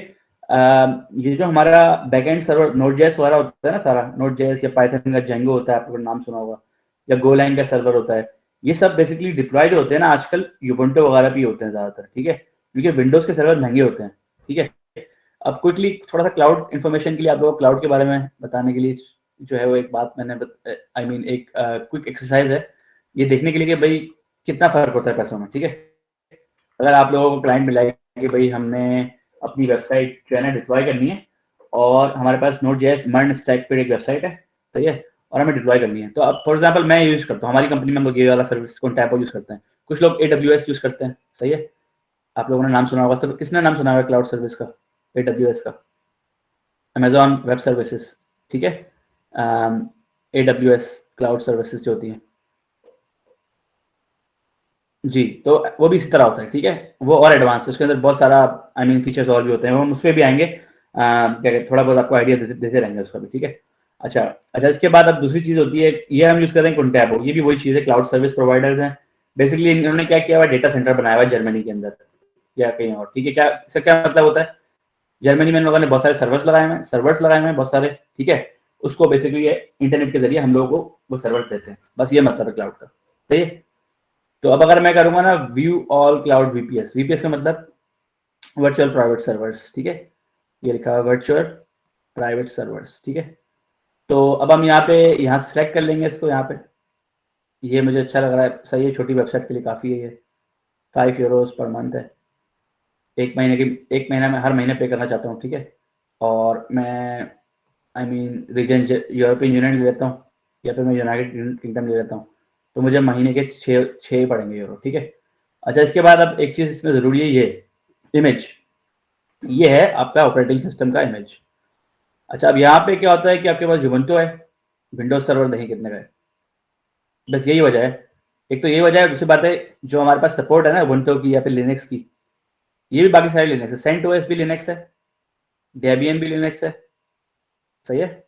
ये जो हमारा बैकएंड सर्वर नोड जेएस वाला होता है ना, सारा नोड जेएस या पाइथन का जेंगो होता है, आपको नाम सुना होगा, या गोलैंग का सर्वर होता है, ये सब बेसिकली डिप्लॉयड होते हैं ना आजकल, यूबुंटू वगैरह भी होते हैं ज्यादातर, ठीक है, क्योंकि विंडोज के सर्वर महंगे होते हैं, ठीक है। अब क्विकली थोड़ा सा क्लाउड इन्फॉर्मेशन के लिए, आप लोगों को क्लाउड के बारे में बताने के लिए जो है वो एक बात मैंने आई मीन एक क्विक एक्सरसाइज है, ये देखने के लिए कि भाई कितना फर्क होता है पैसों में, ठीक है। अगर आप लोगों को क्लाइंट मिला है कि भाई हमने अपनी वेबसाइट जो है ना डिप्लॉय करनी है, और हमारे पास नोट जेएस मर्न स्टैक पे एक वेबसाइट है, सही है, और हमें डिप्लॉय करनी है, तो अब फॉर एग्जांपल मैं यूज करता हूँ, हमारी कंपनी में हम लोग ये वाला सर्विस कॉन्टैपो यूज करते हैं, कुछ लोग एडब्ल्यूएस यूज करते हैं, सही है, आप लोगों ने नाम सुना होगा, सब किसने नाम सुना हुआ क्लाउड सर्विस का, एडब्ल्यूएस का, अमेजॉन वेब सर्विसेज, ठीक है, एडब्ल्यूएस क्लाउड सर्विसेज जो होती हैं जी, तो वो भी इसी तरह होता है, ठीक है, वो और एडवांस, उसके अंदर बहुत सारा आई मीन फीचर्स और भी होते हैं, हम उस पर भी आएंगे, क्या कहते, थोड़ा बहुत आपको आइडिया देते रहेंगे उसका भी, ठीक है। अच्छा अच्छा, इसके बाद अब दूसरी चीज होती है, ये हम यूज कर रहे हैं कॉन्टैपो, ये भी वही चीज़ है, क्लाउड सर्विस प्रोवाइडर्स हैं, बेसिकली इन्होंने क्या किया हुआ, डेटा सेंटर बनाया हुआ है जर्मनी के अंदर या कहीं और, ठीक है, क्या इसका क्या मतलब होता है, जर्मनी में इन लोगों ने बहुत सारे सर्वर्स लगाए हुए हैं बहुत सारे, ठीक है, उसको बेसिकली ये इंटरनेट के जरिए हम लोगों को वो सर्वर्स देते हैं, बस ये मतलब है क्लाउड का, सही है। तो अब अगर मैं करूंगा ना view all cloud VPS, VPS का मतलब वर्चुअल प्राइवेट सर्वर्स, ठीक है, ये लिखा हुआ वर्चुअल प्राइवेट सर्वर्स, ठीक है। तो अब हम यहाँ से सेलेक्ट कर लेंगे इसको, यहाँ पे ये मुझे अच्छा लग रहा है, सही है, छोटी वेबसाइट के लिए काफ़ी है ये, €5 पर मंथ है, एक महीना में हर महीने पे करना चाहता हूँ, ठीक है। और मैं I mean region European Union ले लेता हूँ या फिर मैं यूनाइटेड किंगडम ले लेता हूँ, तो मुझे महीने के छः पड़ेंगे यूरो, ठीक है। अच्छा, इसके बाद अब एक चीज़ इसमें ज़रूरी है, ये इमेज, ये है आपका ऑपरेटिंग सिस्टम का इमेज। अच्छा, अब यहाँ पे क्या होता है कि आपके पास उबुंटू है, विंडोज सर्वर नहीं कितने का है, बस यही वजह है। एक तो यही वजह है, दूसरी बात है जो हमारे पास सपोर्ट है ना उबुंटू की या फिर लिनक्स की, ये भी बाकी सारे लिनक्स है, सेंट ओएस भी लिनक्स है, डेबियन भी लिनक्स है, सही है,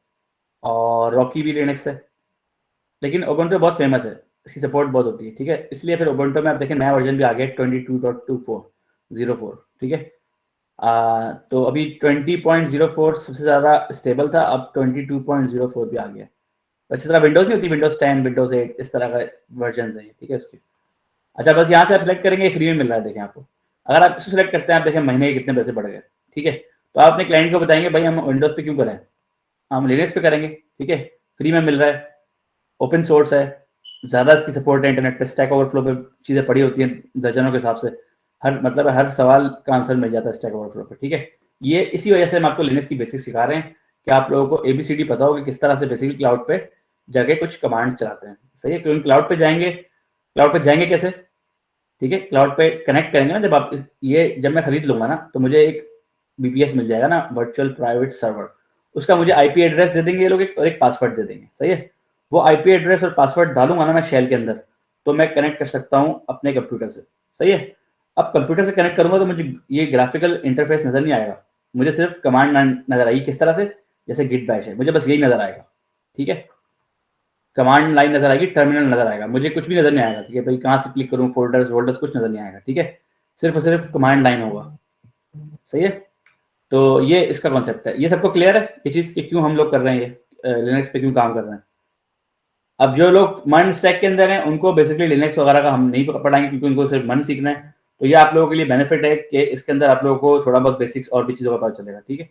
और रॉकी भी लिनक्स है, लेकिन उबुंटू बहुत फेमस है, इसकी सपोर्ट बहुत होती है, ठीक है। इसलिए फिर उबुंटू में आप देखें नया वर्जन भी आ गया 22.2404, ठीक है। तो अभी 20.04 सबसे ज़्यादा स्टेबल था, अब 22.04 भी आ गया। इसी तरह विंडोज़ नहीं होती, विंडोज़ 10, विंडोज़ 8, इस तरह का वर्जन है, ठीक है उसके। अच्छा, बस यहाँ से आप सेलेक्ट करेंगे, फ्री में मिल रहा है, देखें आपको। अगर आप इसको सेलेक्ट करते हैं, आप देखें महीने के कितने पैसे बढ़ गए, ठीक है। तो आप अपने क्लाइंट को बताएंगे भाई हम विंडोज़ पे क्यों करें, हम लिनक्स पे करेंगे, ठीक है, फ्री में मिल रहा है, ओपन सोर्स है, ज़्यादा इसकी सपोर्ट है, इंटरनेट पे स्टैक ओवरफ्लो पे चीज़ें पड़ी होती हैं दर्जनों के हिसाब से, हर सवाल का आंसर मिल जाता है स्टैक ओवरफ्लो पे, ठीक है। ये इसी वजह से हम आपको लिनक्स की बेसिक सिखा रहे हैं कि आप लोगों को एबीसीडी पता हो कि किस तरह से बेसिकली क्लाउड पे जाके कुछ कमांड चलाते हैं, सही है। क्योंकि क्लाउड पे जाएंगे कैसे, ठीक है, क्लाउड पे कनेक्ट करेंगे ना, जब आप ये जब मैं खरीद लूंगा ना, तो मुझे एक बीपीएस मिल जाएगा ना, वर्चुअल प्राइवेट सर्वर, उसका मुझे आईपी एड्रेस दे देंगे ये लोग और एक पासवर्ड दे देंगे, सही है। वो आईपी एड्रेस और पासवर्ड डालूंगा ना मैं शेल के अंदर, तो मैं कनेक्ट कर सकता हूँ अपने कंप्यूटर से, सही है। अब कंप्यूटर से कनेक्ट करूंगा तो मुझे ये ग्राफिकल इंटरफेस नजर नहीं आएगा, मुझे सिर्फ कमांड नजर आएगी, किस तरह से, जैसे गिट बैश है, मुझे बस यही नजर आएगा, ठीक है। कमांड लाइन नजर आएगी, टर्मिनल नजर आएगा, मुझे कुछ भी नजर नहीं आएगा, ठीक है भाई, कहाँ से क्लिक करूँ, फोल्डर्स वोल्डर्स कुछ नजर नहीं आएगा, ठीक है, सिर्फ और सिर्फ कमांड लाइन होगा, सही है। तो ये इसका कॉन्सेप्ट है, ये सबको क्लियर है ये चीज कि क्यों हम लोग कर रहे हैं, ये लिनक्स पे क्यों काम कर रहे हैं। अब जो लोग मन स्टैक के अंदर हैं उनको बेसिकली लिनक्स वगैरह का हम नहीं पढ़ाएंगे, क्योंकि उनको सिर्फ मन सीखना है। तो ये आप लोगों के लिए बेनिफिट है कि इसके अंदर आप लोगों को थोड़ा बहुत बेसिक्स और भी चीज़ों का पता चलेगा, ठीक है।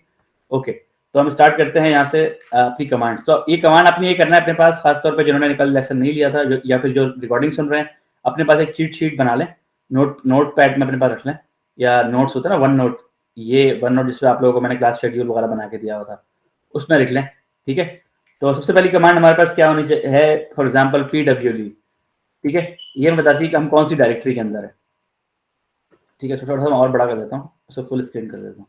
ओके, तो हम स्टार्ट करते हैं यहाँ से अपनी कमांड। तो ये कमांड आपने ये करना है अपने पास, खासतौर पर जिन्होंने कल लेसन नहीं लिया था, या फिर जो रिकॉर्डिंग सुन रहे हैं, अपने पास एक चीट शीट बना लें, नोट पैड में अपने पास रख लें, या नोट्स होता है ना, वन नोट, ये वन नोट जिसपे आप लोगों को मैंने क्लास शेड्यूल वगैरह बना के दिया हुआ था, उसमें लिख लें, ठीक है। तो सबसे पहली कमांड हमारे पास क्या होनी चाहिए है, फॉर एग्जाम्पल PWD, ठीक है, ये बताती है कि हम कौन सी डायरेक्टरी के अंदर है, ठीक है। थोड़ा सा मैं और बड़ा कर देता हूँ, उसको फुल स्क्रीन कर देता हूँ,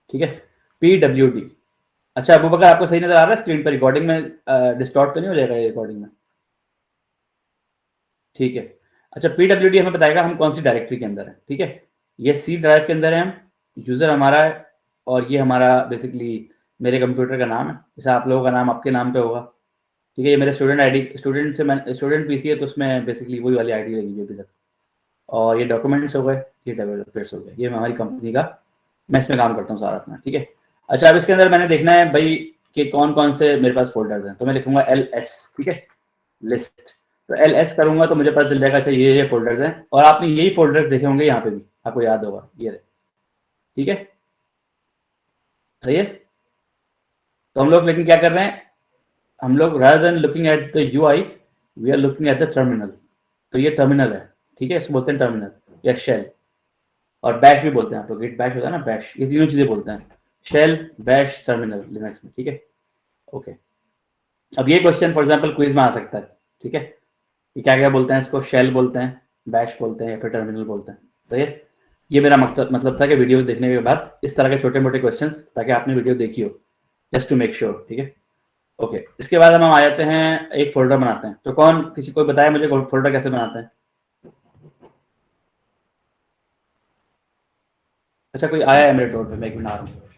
ठीक है, PWD। अच्छा अबू बकर, आपको सही नजर आ रहा है स्क्रीन पर, रिकॉर्डिंग में डिस्टॉर्ट तो नहीं हो जाएगा ये रिकॉर्डिंग में, ठीक है। अच्छा, PWD हमें बताएगा हम कौन सी डायरेक्टरी के अंदर है, ठीक है। ये सी ड्राइव के अंदर है हम, यूजर हमारा है, और ये हमारा बेसिकली मेरे कंप्यूटर का नाम है, जैसे आप लोगों का नाम आपके नाम पे होगा, ठीक है। ये मेरे स्टूडेंट आईडी, स्टूडेंट पीसी है, तो उसमें बेसिकली वही वाली आईडी लगी हुई अभी तक। और ये डॉक्यूमेंट्स हो गए, ये डेवलपर्स हो गए, ये हमारी कंपनी का, मैं इसमें काम करता हूँ सारा अपना, ठीक है। अच्छा, अब इसके अंदर मैंने देखना है भाई कि कौन कौन से मेरे पास फोल्डर्स हैं, तो मैं लिखूंगा LS, ठीक है, लिस्ट। तो LS करूंगा तो मुझे पता चल जाएगा, अच्छा ये फोल्डर्स हैं, और आपने यही फोल्डर्स देखे होंगे यहाँ पे भी, आपको याद होगा, ये रहे, ठीक है, सही है। तो हम लोग लेकिन क्या कर रहे हैं, हम लोग rather than looking at the UI, we are looking at the terminal। तो ये टर्मिनल है, ठीक है, इसको बोलते हैं टर्मिनल या शेल, और बैश भी बोलते हैं आप लोग, गिट बैश होता है ना, बैश, ये तीनों चीजें बोलते हैं, शेल, बैश, टर्मिनल लिनक्स में, ठीक है। ओके, अब ये क्वेश्चन फॉर एग्जांपल क्विज में आ सकता है, ठीक है, ये क्या क्या बोलते हैं, इसको शेल बोलते हैं, बैश बोलते हैं, या फिर टर्मिनल बोलते हैं, सही है। ये मेरा मतलब था कि वीडियो देखने के बाद इस तरह के छोटे मोटे क्वेश्चन, ताकि आपने वीडियो देखी हो, जस्ट टू मेक श्योर, ठीक है। ओके, इसके बाद हम आ जाते हैं, एक फोल्डर बनाते हैं, तो कौन किसी को बताया मुझे फोल्डर कैसे बनाते हैं। अच्छा, कोई आया है मेरे डोर पे, मैं एक मिनट आ रहा हूँ।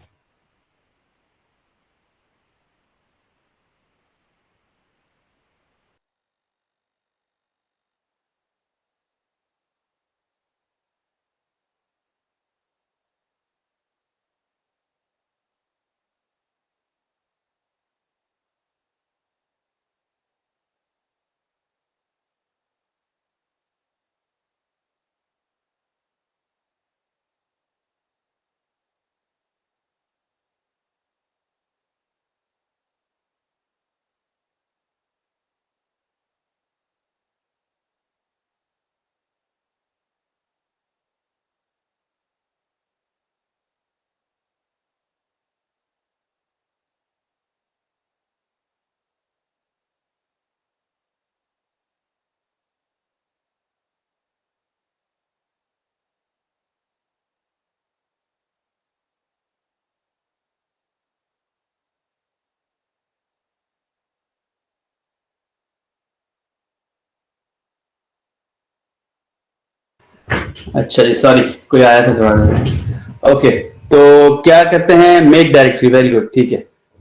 अच्छा जी, सॉरी, कोई आया था थोड़ा। ओके, तो क्या करते हैं, मेक डायरेक्टरी, वेरी गुड, ठीक है।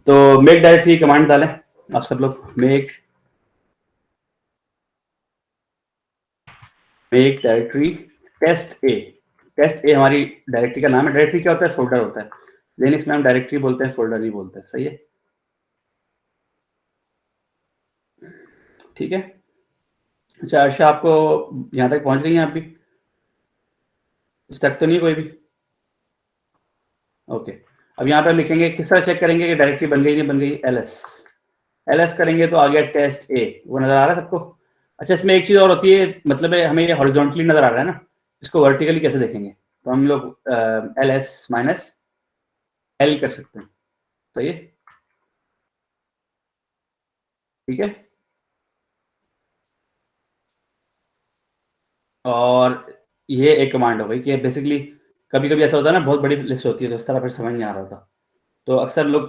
तो मेक डायरेक्टरी कमांड डालें आप सब लोग। Make directory test A. Test ए हमारी डायरेक्टरी का नाम है। डायरेक्टरी क्या होता है, फोल्डर होता है। लिनक्स में हम डायरेक्टरी बोलते हैं, फोल्डर नहीं बोलते, सही है, ठीक है। अच्छा अर्षा, आपको यहाँ तक पहुँच गई हैं आप भी? स्टक तो नहीं है कोई भी? ओके। अब यहाँ पे हम लिखेंगे, किस तरह चेक करेंगे कि डायरेक्टरी बन गई नहीं बन गई? एलएस। एलएस करेंगे तो आ गया टेस्ट ए, वो नजर आ रहा है सबको? अच्छा, इसमें एक चीज और होती है, मतलब है हमें ये हॉरिजॉन्टली नजर आ रहा है ना, इसको वर्टिकली कैसे देखेंगे? तो हम लोग एलएस माइनस एल कर सकते हैं, सही है, ठीक है। और ये एक कमांड हो गई कि बेसिकली कभी कभी ऐसा होता है ना, बहुत बड़ी लिस्ट होती है तो इस तरह फिर समझ नहीं आ रहा होता, तो अक्सर लोग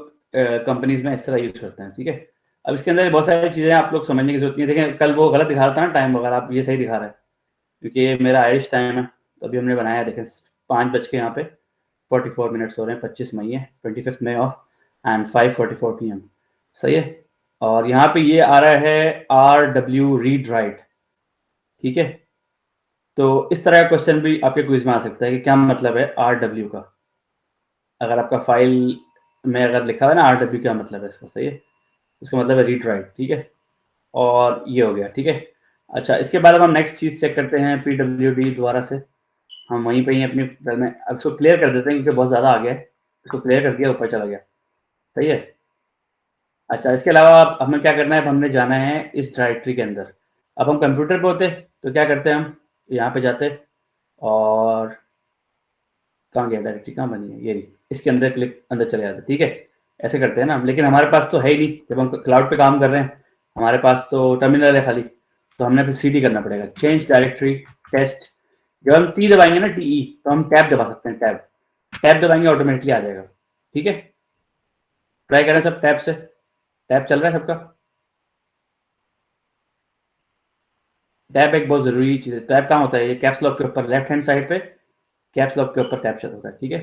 कंपनीज में इस तरह यूज करते हैं, ठीक है। अब इसके अंदर बहुत सारी चीजें आप लोग समझने की जरूरत नहीं है। देखें, कल वो गलत दिखा रहा था ना टाइम वगैरह, आप ये सही दिखा रहा है, क्योंकि ये मेरा आयरिश टाइम है, तो अभी हमने बनाया है, देखें 5 बज के यहाँ पे 44 मिनट्स हो रहे हैं, 25 मई है, 25 मई ऑफ, एंड 5:44 PM, सही है। और यहाँ पे ये आ रहा है RW रीड राइट, ठीक है। तो इस तरह का क्वेश्चन भी आपके क्विज में आ सकता है कि क्या मतलब है RW का। अगर आपका फाइल में अगर लिखा हुआ है ना RW, क्या मतलब है इसका, सही है, इसका मतलब है रीड राइट, ठीक है। और ये हो गया, ठीक है। अच्छा, इसके बाद अब हम नेक्स्ट चीज चेक करते हैं, PWD दोबारा से हम वहीं पे ही अपनी फाइल में, अब इसको क्लियर कर देते हैं क्योंकि बहुत ज़्यादा आ गया है, इसको क्लियर कर दिया, ऊपर चला गया, सही है। अच्छा, इसके अलावा अब हमें क्या करना है, अब हमने जाना है इस डायरेक्टरी के अंदर। अब हम कंप्यूटर पे होते तो क्या करते हैं, हम यहाँ पे जाते और कहाँ गया, डायरेक्टरी कहाँ बनी है, ये रही, इसके अंदर क्लिक, अंदर चले जाते, ठीक है। ऐसे करते हैं ना हम, लेकिन हमारे पास तो है ही नहीं, जब हम क्लाउड पे काम कर रहे हैं हमारे पास तो टर्मिनल है खाली, तो हमने फिर CD करना पड़ेगा, चेंज डायरेक्टरी टेस्ट। जब हम टी दबाएंगे ना, TE, तो हम टैब दबा सकते हैं, टैब, टैब दबाएंगे ऑटोमेटिकली आ जाएगा, ठीक है। ट्राई करें सब टैब से, टैब चल रहा है सबका? टैब एक बहुत जरूरी चीज है। टैब कहाँ होता है, ये कैप्स लॉक के ऊपर लेफ्ट हैंड साइड पे, कैप्स लॉक के ऊपर टैब चल होता है, ठीक है।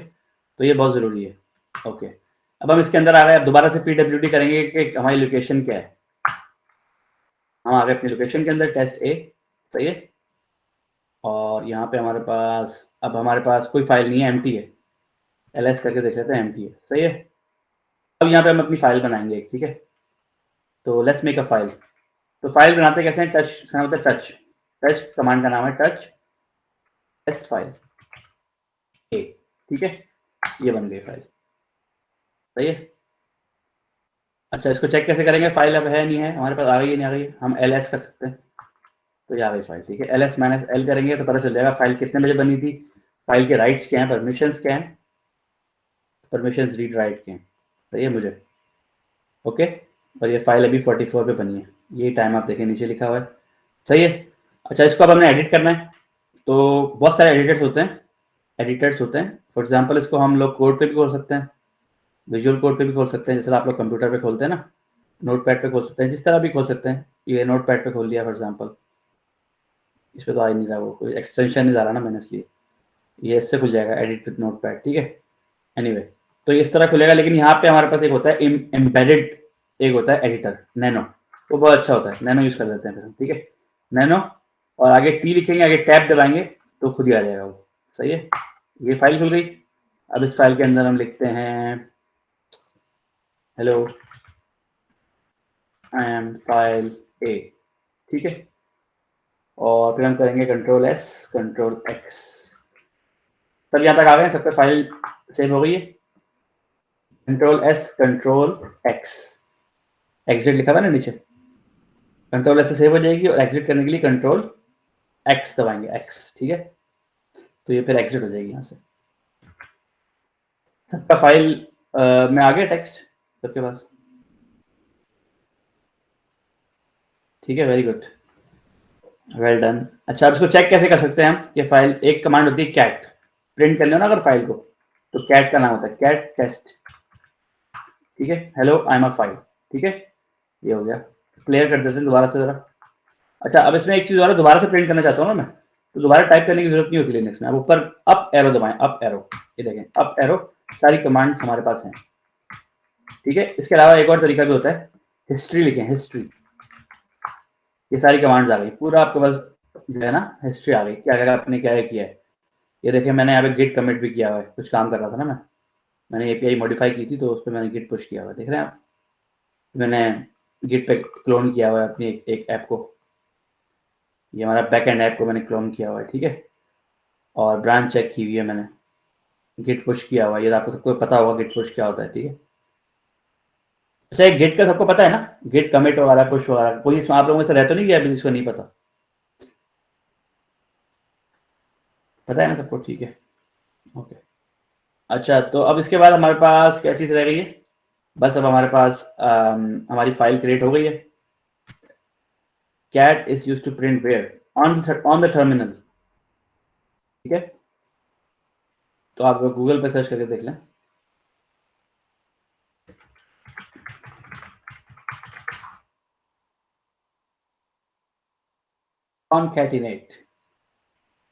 तो ये बहुत जरूरी है, ओके। अब हम इसके अंदर आ गए, अब दोबारा से PWD करेंगे कि हमारी लोकेशन क्या है। हम आ गए अपनी लोकेशन के अंदर, टेस्ट ए, सही है। और यहाँ पे हमारे पास, अब हमारे पास कोई फाइल नहीं है, एम्प्टी है। LS करके देख लेते हैं, एम्प्टी है, सही है। अब यहाँ पे हम अपनी फाइल बनाएंगे, ठीक है। तो लेट्स मेक अ फाइल। तो फाइल बनाते कैसे हैं, टच का होता है, टच, टच कमांड का नाम है टच टेस्ट फाइल ए, ठीक है। ये बन गई फाइल, सही है। अच्छा, इसको चेक कैसे करेंगे, फाइल अब है नहीं है हमारे पास, आ गई है नहीं आ गई, हम LS कर सकते हैं, तो ये आ गई फाइल, ठीक है। LS माइनस L करेंगे तो पता चल जाएगा फाइल कितने बजे बनी थी, फाइल के राइट्स क्या हैं, परमिशंस क्या हैं, परमिशंस रीड राइट के हैं, सही है मुझे, ओके। और ये फाइल अभी 44 पे बनी है, ये टाइम आप देखें नीचे लिखा हुआ है, सही है। अच्छा, इसको अब हमने एडिट करना है, तो बहुत सारे एडिटर्स होते हैं। फॉर एग्जाम्पल इसको हम लोग कोड पे भी खोल सकते हैं, विजुअल कोड पे भी खोल सकते हैं, जैसे आप लोग कंप्यूटर पे खोलते हैं ना, नोट पैड पे खोल सकते हैं, जिस तरह भी खोल सकते हैं। ये नोट पैड पे खोल लिया फॉर एग्जाम्पल, इस पर तो आ ही नहीं रहा, वो कोई एक्सटेंशन नहीं डाला ना मैंने, इसलिए ये इससे खुल जाएगा, एडिट विद नोट पैड, ठीक है। एनीवे, तो इस तरह खुलेगा, लेकिन यहाँ पे हमारे पास एक होता है एम्बेडेड, एक होता है एडिटर, नैनो, वो बहुत अच्छा होता है, नैनो यूज कर देते हैं फिर हम, ठीक है, नैनो। और आगे टी लिखेंगे, आगे टैब दबाएंगे तो खुद ही आ जाएगा वो, सही है। ये फाइल खुल गई। अब इस फाइल के अंदर हम लिखते हैं हेलो आई एम फाइल ए, ठीक है। और फिर हम करेंगे Ctrl+S Ctrl+X। सब यहाँ तक आ गए, सबका फाइल सेव हो गई है। Ctrl+S Ctrl+X, एग्जिट लिखा हुआ ना नीचे, Ctrl+S से सेव हो जाएगी, और एग्जिट करने के लिए Ctrl+X दबाएंगे, X, ठीक है। तो ये फिर एग्जिट हो जाएगी यहाँ से। सबका फाइल में आ गया टेक्स्ट सबके पास, ठीक है, वेरी गुड, वेल डन। अच्छा, अब इसको चेक कैसे कर सकते हैं हम, कि फाइल, एक कमांड होती है कैट, प्रिंट कर लेना अगर फाइल को, तो कैट का नाम होता है कैट टेस्ट, ठीक है, hello I am a file, ठीक है। ये हो गया, क्लियर कर देते हैं दोबारा से जरा। अच्छा, अब इसमें एक चीज और दोबारा से प्रिंट करना चाहता हूँ ना मैं, तो दोबारा टाइप करने की जरूरत नहीं होती लिनक्स में। आप ऊपर अप एरो दबाएं, अप एरो, ये देखें अप एरो, सारी कमांड्स हमारे पास हैं, ठीक है। इसके अलावा एक और तरीका भी होता है, हिस्ट्री लिखें, हिस्ट्री, ये सारी कमांड्स आ गई, पूरा आपके पास जो है ना हिस्ट्री आ गई, क्या क्या आपने क्या किया है। ये देखिए मैंने यहाँ पे गिट कमिट भी किया हुआ है, कुछ काम कर रहा था ना मैंने एपीआई मॉडिफाई की थी तो उस पर मैंने गिट पुश किया हुआ है, देख रहे हैं आप। मैंने गिट पे क्लोन किया हुआ है अपनी एक ऐप को, ये हमारा बैक एंड ऐप को मैंने क्लोन किया हुआ है, ठीक है। और ब्रांच चेक की हुई है मैंने, गिट पुश किया हुआ है, ये आपको सबको पता होगा गिट पुश क्या होता है, ठीक है। अच्छा एक गिट का सबको पता है ना, गिट कमिट वगैरह पुश वगैरह, कोई इसमें आप लोगों में से रहता नहीं गया अभी जिसको नहीं पता, पता है ना सबको, ठीक है ओके। अच्छा तो अब इसके बाद हमारे पास क्या चीज़ रह गई है, बस अब हमारे पास हमारी फाइल क्रिएट हो गई है। cat is used to print where on the terminal, ठीक है। तो आप गूगल पे सर्च करके देख लें, concatenate,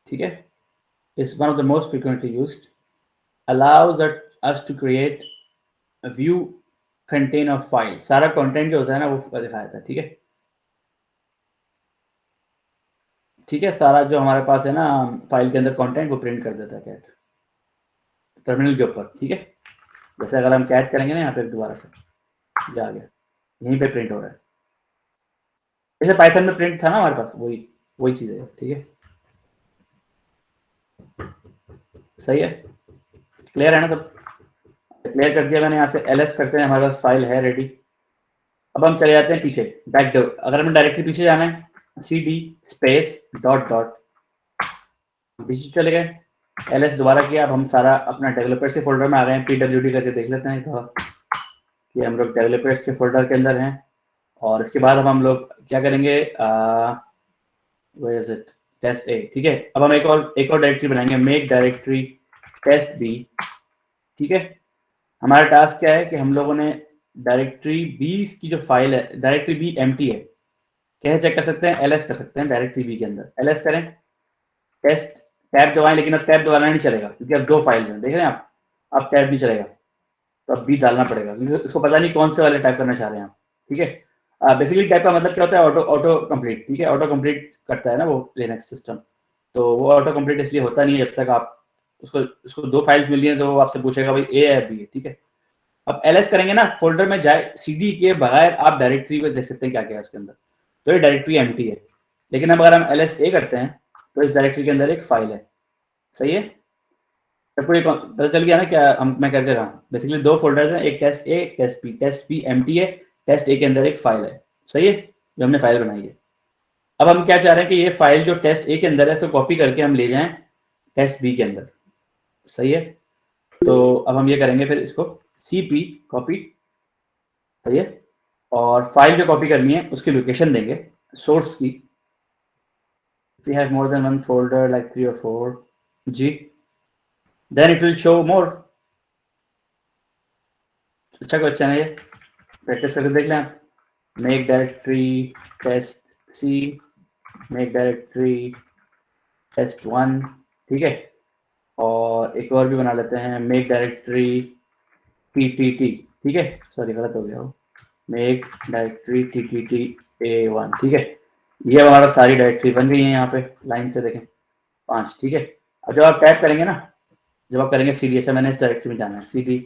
ठीक है, is one of the most frequently used, allows us to create a view contain of file, सारा कंटेंट जो होता है ना वो दिखाया था, ठीक है। ठीक है, सारा जो हमारे पास है ना फाइल के अंदर कंटेंट वो प्रिंट कर देता है कैट टर्मिनल के ऊपर, ठीक है। जैसे अगर हम कैट करेंगे ना यहाँ पे दोबारा से, जा गया, यहीं पे प्रिंट हो रहा है, जैसे पाइथन में प्रिंट था ना हमारे पास, वही वही चीज़ है, ठीक है। सही है, क्लियर है ना, तब क्लियर कर दिया मैंने। यहाँ से ls करते हैं, हमारे पास फाइल है रेडी। अब हम चले जाते हैं पीछे, बैक डोर, अगर हमें डायरेक्टली पीछे जाना है cd स्पेस डॉट डॉट, पीछे चले गए, ls दोबारा किया, अब हम सारा अपना डेवलपर्स के फोल्डर में आ गए हैं, pwd करके देख लेते हैं तो कि हम लोग डेवलपर्स के फोल्डर के अंदर हैं। और इसके बाद अब हम लोग क्या करेंगे, वेयर इज इट, टेस्ट ए, ठीक है। अब हम एक और डायरेक्टरी बनाएंगे, मेक डायरेक्टरी टेस्ट बी, ठीक है। हमारा टास्क क्या है कि हम लोगों ने डायरेक्टरी बी की जो फाइल है, डायरेक्टरी बी एम्प्टी है, कैसे चेक कर सकते हैं, ls कर सकते हैं डायरेक्टरी बी के अंदर, ls करें, टेस्ट टैब दबाएं, लेकिन अब टैब दबाना नहीं चलेगा क्योंकि अब दो फाइल्स हैं, देख रहे हैं आप, अब टैब नहीं चलेगा, तो अब बी डालना पड़ेगा क्योंकि इसको पता नहीं कौन से वाले टाइप करना चाह रहे हैं आप, ठीक है। बेसिकली टाइप का मतलब क्या होता है, ऑटो ऑटो कंप्लीट, ठीक है, ऑटो कंप्लीट करता है ना वो लिनक्स सिस्टम, तो वो ऑटो कंप्लीट इसलिए होता नहीं है जब तक आप उसको दो फाइल्स मिली हैं तो वो आपसे पूछेगा भाई ए है बी है, ठीक है। अब ls करेंगे ना, फोल्डर में जाए, cd के बगैर आप डायरेक्टरी में देख सकते हैं क्या क्या है उसके अंदर, तो ये डायरेक्टरी एम्प्टी है। लेकिन अब अगर हम ls करते हैं तो इस डायरेक्टरी के अंदर एक फाइल है, सही है, सबको ये पता चल गया ना क्या मैं कर रहा हूँ। बेसिकली दो फोल्डर्स हैं, एक test A test B empty है, टेस्ट ए के अंदर एक फाइल है, सही है, जो हमने फाइल बनाई है। अब हम क्या चाह रहे हैं कि ये फाइल जो टेस्ट ए के अंदर है इसको कॉपी करके हम ले जाएं टेस्ट बी के अंदर, सही है। तो अब हम ये करेंगे, फिर इसको cp कॉपी, सही है, और फाइल जो कॉपी करनी है उसकी लोकेशन देंगे सोर्स की, we have more than one folder like 3 or 4 g, then it will show more। अच्छा क्वेश्चन है ये, प्रैक्टिस करके देख लें आप। Make directory test C, make directory test 1, ठीक है। और एक और भी बना लेते हैं, मेक डायरेक्टरी ttt, ठीक है, सॉरी गलत हो गया वो, मेक डायरेक्टरी ttt a1, ठीक है। ये हमारा सारी डायरेक्टरी बन गई है, यहाँ पे लाइन से देखें 5, ठीक है। अब जब आप टाइप करेंगे ना, जब आप करेंगे cd, अच्छा मैंने इस डायरेक्टरी में जाना है cd,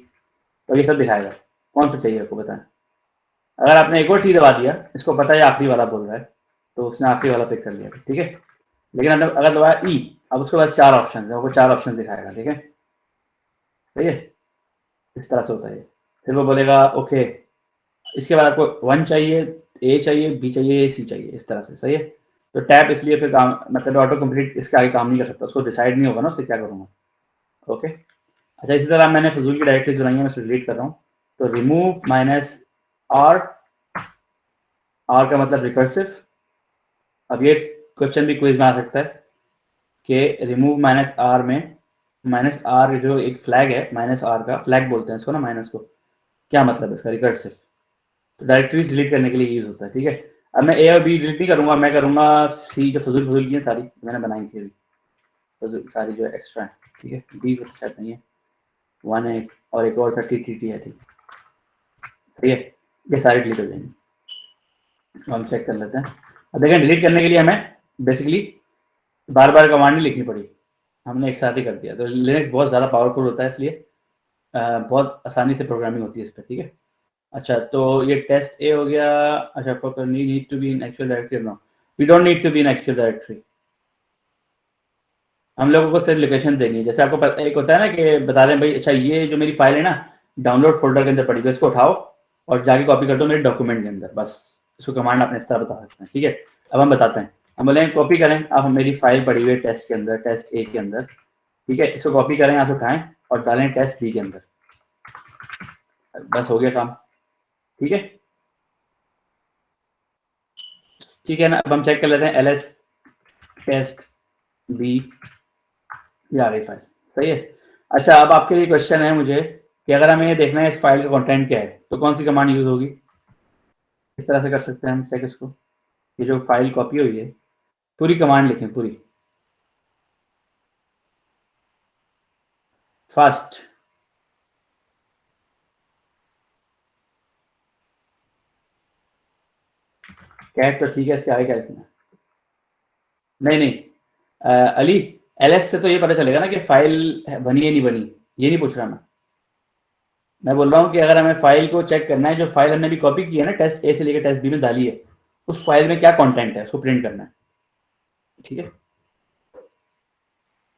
तो ये सब दिखाएगा कौन सा चाहिए आपको बताएं। अगर आपने एक और टी दबा दिया, इसको पता है आखिरी वाला बोल रहा है तो उसने आखिरी वाला पिक कर लिया, ठीक है। लेकिन अगर दबाया ई, अब उसके बाद 4 ऑप्शन है, वो 4 ऑप्शन दिखाएगा, ठीक है, सही है, इस तरह से होता है। फिर वो बोलेगा ओके, इसके बाद आपको 1 चाहिए, ए चाहिए, बी चाहिए, सी चाहिए, इस तरह से, सही है। तो टैब इसलिए फिर काम, मतलब ऑटो कंप्लीट इसके आगे काम नहीं कर सकता, उसको डिसाइड नहीं होगा ना उससे क्या करूँगा, ओके। अच्छा इसी तरह मैंने फजूल की डायरेक्टरीज बनाई है, मैं उसको डिलीट कर रहा हूँ, तो रिमूव माइनस आर, आर का मतलब रिकर्सिव। अब ये क्वेश्चन भी क्विज में आ सकता है कि रिमूव माइनस आर में, माइनस आर जो एक फ्लैग है, माइनस आर का फ्लैग बोलते हैं इसको ना, माइनस को, क्या मतलब है इसका, रिकर्सिव, तो डायरेक्टरीज डिलीट करने के लिए यूज होता है, ठीक है। अब मैं ए और बी डिलीट नहीं करूंगा, मैं करूंगा सी, जो फजूल की है सारी मैंने बनाई थी अभी, तो सारी जो है एक्स्ट्रा है, ठीक है। बी को शायद नहीं है, 1 है और एक और 30 है, ठीक, सही है। ये सारे डिलीट हो जाएंगे, तो हम चेक कर लेते हैं। अब देखें, डिलीट करने के लिए हमें बेसिकली बार बार कमांड नहीं लिखनी पड़ी, हमने एक साथ ही कर दिया। तो लिनक्स बहुत ज़्यादा पावरफुल होता है, इसलिए बहुत आसानी से प्रोग्रामिंग होती है इस पर, ठीक है। अच्छा, तो ये टेस्ट ए हो गया। अच्छा, for need to be in actual directory, no we don't need to be in actual directory. हम लोगों को सिर्फ लोकेशन देनी है। जैसे आपको एक होता है ना कि बता रहे हैं भाई, अच्छा ये जो मेरी फाइल है ना डाउनलोड फोल्डर के अंदर पड़ी है, इसको उठाओ और जाके कॉपी कर दो मेरे डॉक्यूमेंट के अंदर, बस इसको कमांड अपने इस तरह बता सकते हैं, ठीक है। अब हम बताते हैं, हम बोले कॉपी करें। अब मेरी फाइल पड़ी हुई है टेस्ट के अंदर, टेस्ट ए के अंदर, ठीक है। इसको कॉपी करें, यहाँ से उठाएं और डालें टेस्ट बी के अंदर, बस हो गया काम, ठीक है। ठीक है ना। अब हम चेक कर लेते हैं, ls टेस्ट बी, ये आ गई फाइल, सही है। अच्छा, अब आपके लिए क्वेश्चन है मुझे कि अगर हमें ये देखना है इस फाइल का कंटेंट क्या है, तो कौन सी कमांड यूज होगी? किस तरह से कर सकते हैं हम चेक इसको? ये जो फाइल कॉपी हुई है, पूरी कमांड लिखें, पूरी फास्ट। कैट तो ठीक है, इसके आगे क्या लिखना? नहीं नहीं, अली, ls से तो ये पता चलेगा ना कि फाइल बनी है नहीं बनी, ये नहीं पूछ रहा मैं बोल रहा हूँ कि अगर हमें फाइल को चेक करना है, जो फाइल हमने भी कॉपी की है ना टेस्ट ए से लेकर टेस्ट बी में डाली है, उस फाइल में क्या कंटेंट है उसको प्रिंट करना है, ठीक है।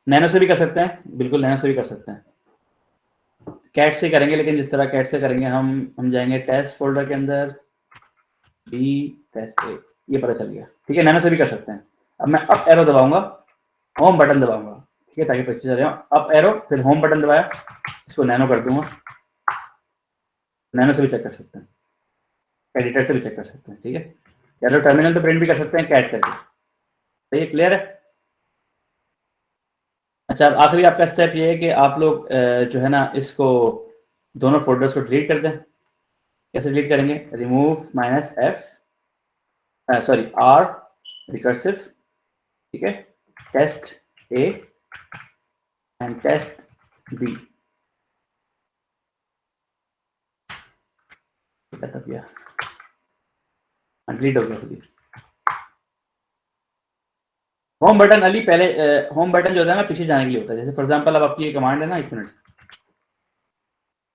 नैनो से भी कर सकते हैं, बिल्कुल नैनो से भी कर सकते हैं, कैट से करेंगे, लेकिन जिस तरह कैट से करेंगे हम जाएंगे टेस्ट फोल्डर के अंदर, बी टेस्ट ए, ये पता चल गया, ठीक है। नैनो से भी कर सकते हैं। अब मैं अप एरो दबाऊंगा, होम बटन दबाऊंगा, ठीक है, ताकि पीछे चले जाऊँ। अप एरो फिर होम बटन दबाया, इसको नैनो कर दूंगा। नैनो से भी चेक कर सकते हैं, एडिटर से भी चेक कर सकते हैं, ठीक है। या तो टर्मिनल पे प्रिंट भी कर सकते हैं कैट करके, सही है, क्लियर है। अच्छा, अब आखिरी आपका स्टेप ये है कि आप लोग जो है ना इसको दोनों फोल्डर्स को डिलीट कर दें। कैसे डिलीट करेंगे? Remove -f, sorry r recursive, ठीक है, test A and test B, तब गया डिलीट हो गया खुद। होम बटन अली पहले, होम बटन जो होता है ना पीछे जाने के लिए होता है। जैसे फॉर एग्जांपल अब आपकी ये कमांड है ना, 1 मिनट,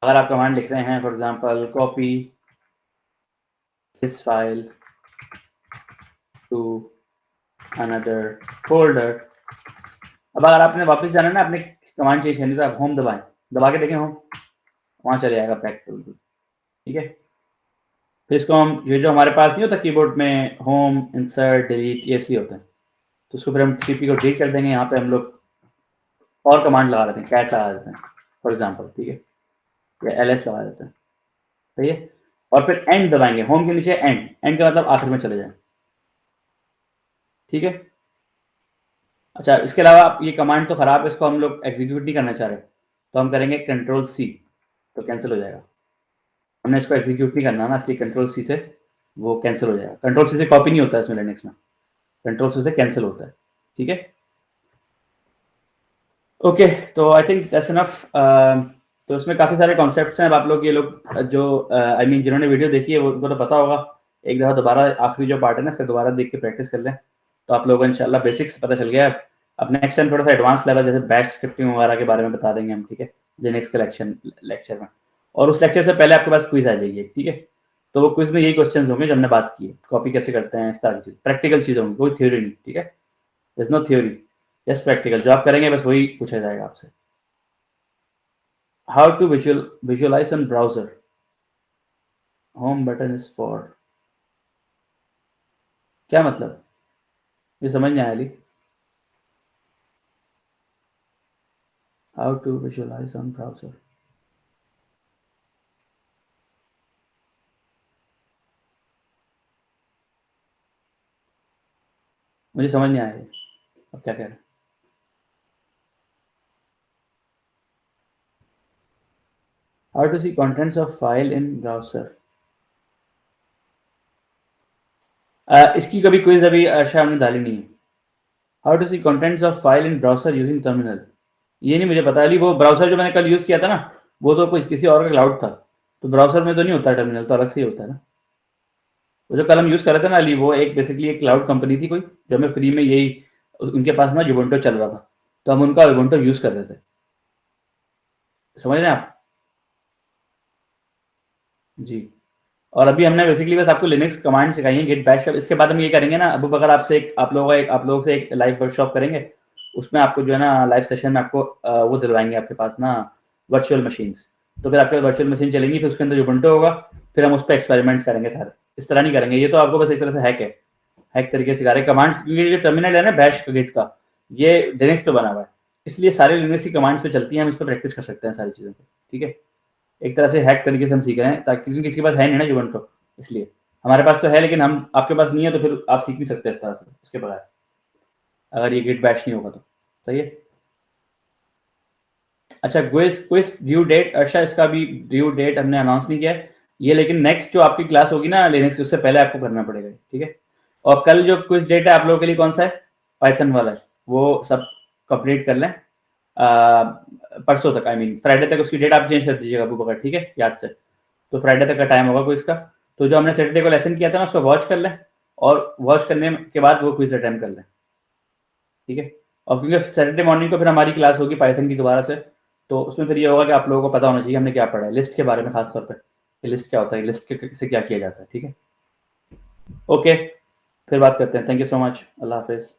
अगर आप कमांड लिख रहे हैं for example copy this file to another folder, अब अगर आपने वापस जाना है ना, अपने कमांड चेंज करनी, तो आप होम दबाएं, दबा के देखें होम, वहां चले जाएगा बैक, ठीक है। फिर इसको हम, ये जो हमारे पास नहीं होता कीबोर्ड में होम इंसर्ट डिलीट ये सी होता है, तो उसको फिर हम सीपी को डिलीट कर देंगे। यहाँ पे हम लोग और कमांड लगा देते हैं, कैट लगा देते हैं फॉर एग्जांपल, ठीक है, या ls लगा देते हैं, सही है। और फिर एंड दबाएंगे, होम के नीचे एंड, एंड का मतलब आखिर में चले जाए, ठीक है। अच्छा, इसके अलावा ये कमांड तो खराब है, इसको हम लोग एग्जीक्यूट नहीं करना चाह रहे, तो हम करेंगे कंट्रोल सी, तो कैंसिल हो जाएगा। हमने इसको एग्जीक्यूट नहीं करना ना, इसलिए कंट्रोल सी से वो कैंसिल हो जाएगा। कंट्रोल सी से कॉपी नहीं होता है इसमें लिनक्स में, कंट्रोल सी से कैंसिल होता है, ठीक है। ओके, तो आई थिंक दैट्स इनफ। तो उसमें काफ़ी सारे कॉन्सेप्ट्स हैं। अब आप लोग ये लोग जो आई मीन जिन्होंने वीडियो देखी है वो उनको तो पता होगा, एक दफ़ा दोबारा आखिरी जो पार्ट है ना इसका दोबारा देख के प्रैक्टिस कर लें, तो आप लोगों को इंशाल्लाह बेसिक्स पता चल गया। अब नेक्स्ट टाइम थोड़ा सा एडवांस लेवल जैसे बैच स्क्रिप्टिंग वगैरह के बारे में बता देंगे हम, ठीक है, लिनक्स के लेक्चर में। और उस लेक्चर से पहले आपके पास क्विज आ जाएगी, ठीक है। तो वो क्विज में यही क्वेश्चन होंगे जो हमने बात की है, कॉपी कैसे करते हैं, इस तरह की प्रैक्टिकल चीज़ होंगी, कोई थ्योरी नहीं, ठीक है। There is no theory, just practical, जो आप करेंगे बस वही पूछा जाएगा आपसे। How to visualize on browser, home button is for, क्या मतलब, ये समझ नहीं आया Ali. How to visualize on browser, मुझे समझ नहीं आया ये, अब क्या कह रहे हैं? How to see contents of file in browser, इसकी कभी क्विज अभी अर्षा हमने डाली नहीं है, how to see contents of file in browser using terminal. ये नहीं मुझे पता अली, वो ब्राउजर जो मैंने कल यूज किया था ना, वो तो कुछ किसी और का क्लाउड था, तो ब्राउजर में तो नहीं होता, टर्मिनल तो अलग से ही होता है ना। वो जो कल हम यूज कर रहे थे ना अली, वो एक बेसिकली एक क्लाउड कंपनी थी कोई, जो हमें फ्री में यही, उनके पास ना उबुंटू चल रहा था, तो हम उनका उबुंटू यूज कर रहे थे, समझ रहे हैं आप? जी। और अभी हमने बेसिकली बस आपको लिनक्स कमांड सिखाई है, गिट बैश का। इसके बाद हम ये करेंगे ना, अबू बकर आपसे एक, आप लोगों से एक लाइव वर्कशॉप करेंगे, उसमें आपको जो है ना लाइव सेशन में आपको वो दिलवाएंगे आपके पास ना वर्चुअल मशीन्स। तो फिर आपके वर्चुअल मशीन चलेंगी, फिर उसके अंदर उबुंटू होगा, फिर हम उस पर एक्सपेरिमेंट्स करेंगे सारे। इस तरह नहीं करेंगे, ये तो आपको बस एक तरह से हैक तरीके से सिखा रहे कमांड्स, क्योंकि जो टर्मिनल है ना बैश का, गिट का, ये लिनक्स पे बना हुआ है, इसलिए सारे लिनक्स की कमांड्स पे चलती हैं, हम इस पर प्रैक्टिस कर सकते हैं सारी चीज़ों को, ठीक है। एक तरह से हैक तरीके से हम सीख रहे हैं, ताकि क्योंकि किसी के पास है नहीं ना जुबंटो, इसलिए हमारे पास तो है, लेकिन हम आपके पास नहीं है, तो फिर आप सीख नहीं सकते इस तरह से उसके बगैर, अगर ये गिट बैश नहीं होगा तो। सही है। अच्छा, क्विज क्विज ड्यू डेट, अच्छा इसका भी ड्यू डेट हमने अनाउंस नहीं किया है ये, लेकिन नेक्स्ट जो आपकी क्लास होगी ना लिनक्स, उससे पहले आपको करना पड़ेगा, ठीक है। और कल जो क्विज डेट है आप लोगों के लिए कौन सा है? पाइथन वाला है, वो सब कंप्लीट कर लें परसों तक, आई मीन फ्राइडे तक उसकी डेट आप चेंज कर दीजिएगा अबू बकर, ठीक है, याद से। तो फ्राइडे तक का टाइम होगा क्विज का। तो जो हमने सैटरडे को लेसन किया था ना, उसको वॉच कर लें, और वॉच करने के बाद वो क्विज अटेम्प्ट कर लें, ठीक है। और क्योंकि सैटरडे मॉर्निंग को फिर हमारी क्लास होगी पाइथन की दोबारा से, तो उसमें फिर ये होगा कि आप लोगों को पता होना चाहिए हमने क्या पढ़ा है, लिस्ट के बारे में खास तौर पर, लिस्ट क्या होता है, लिस्ट से क्या किया जाता है, ठीक है। ओके, फिर बात करते हैं। थैंक यू सो मच, अल्लाह हाफिज़।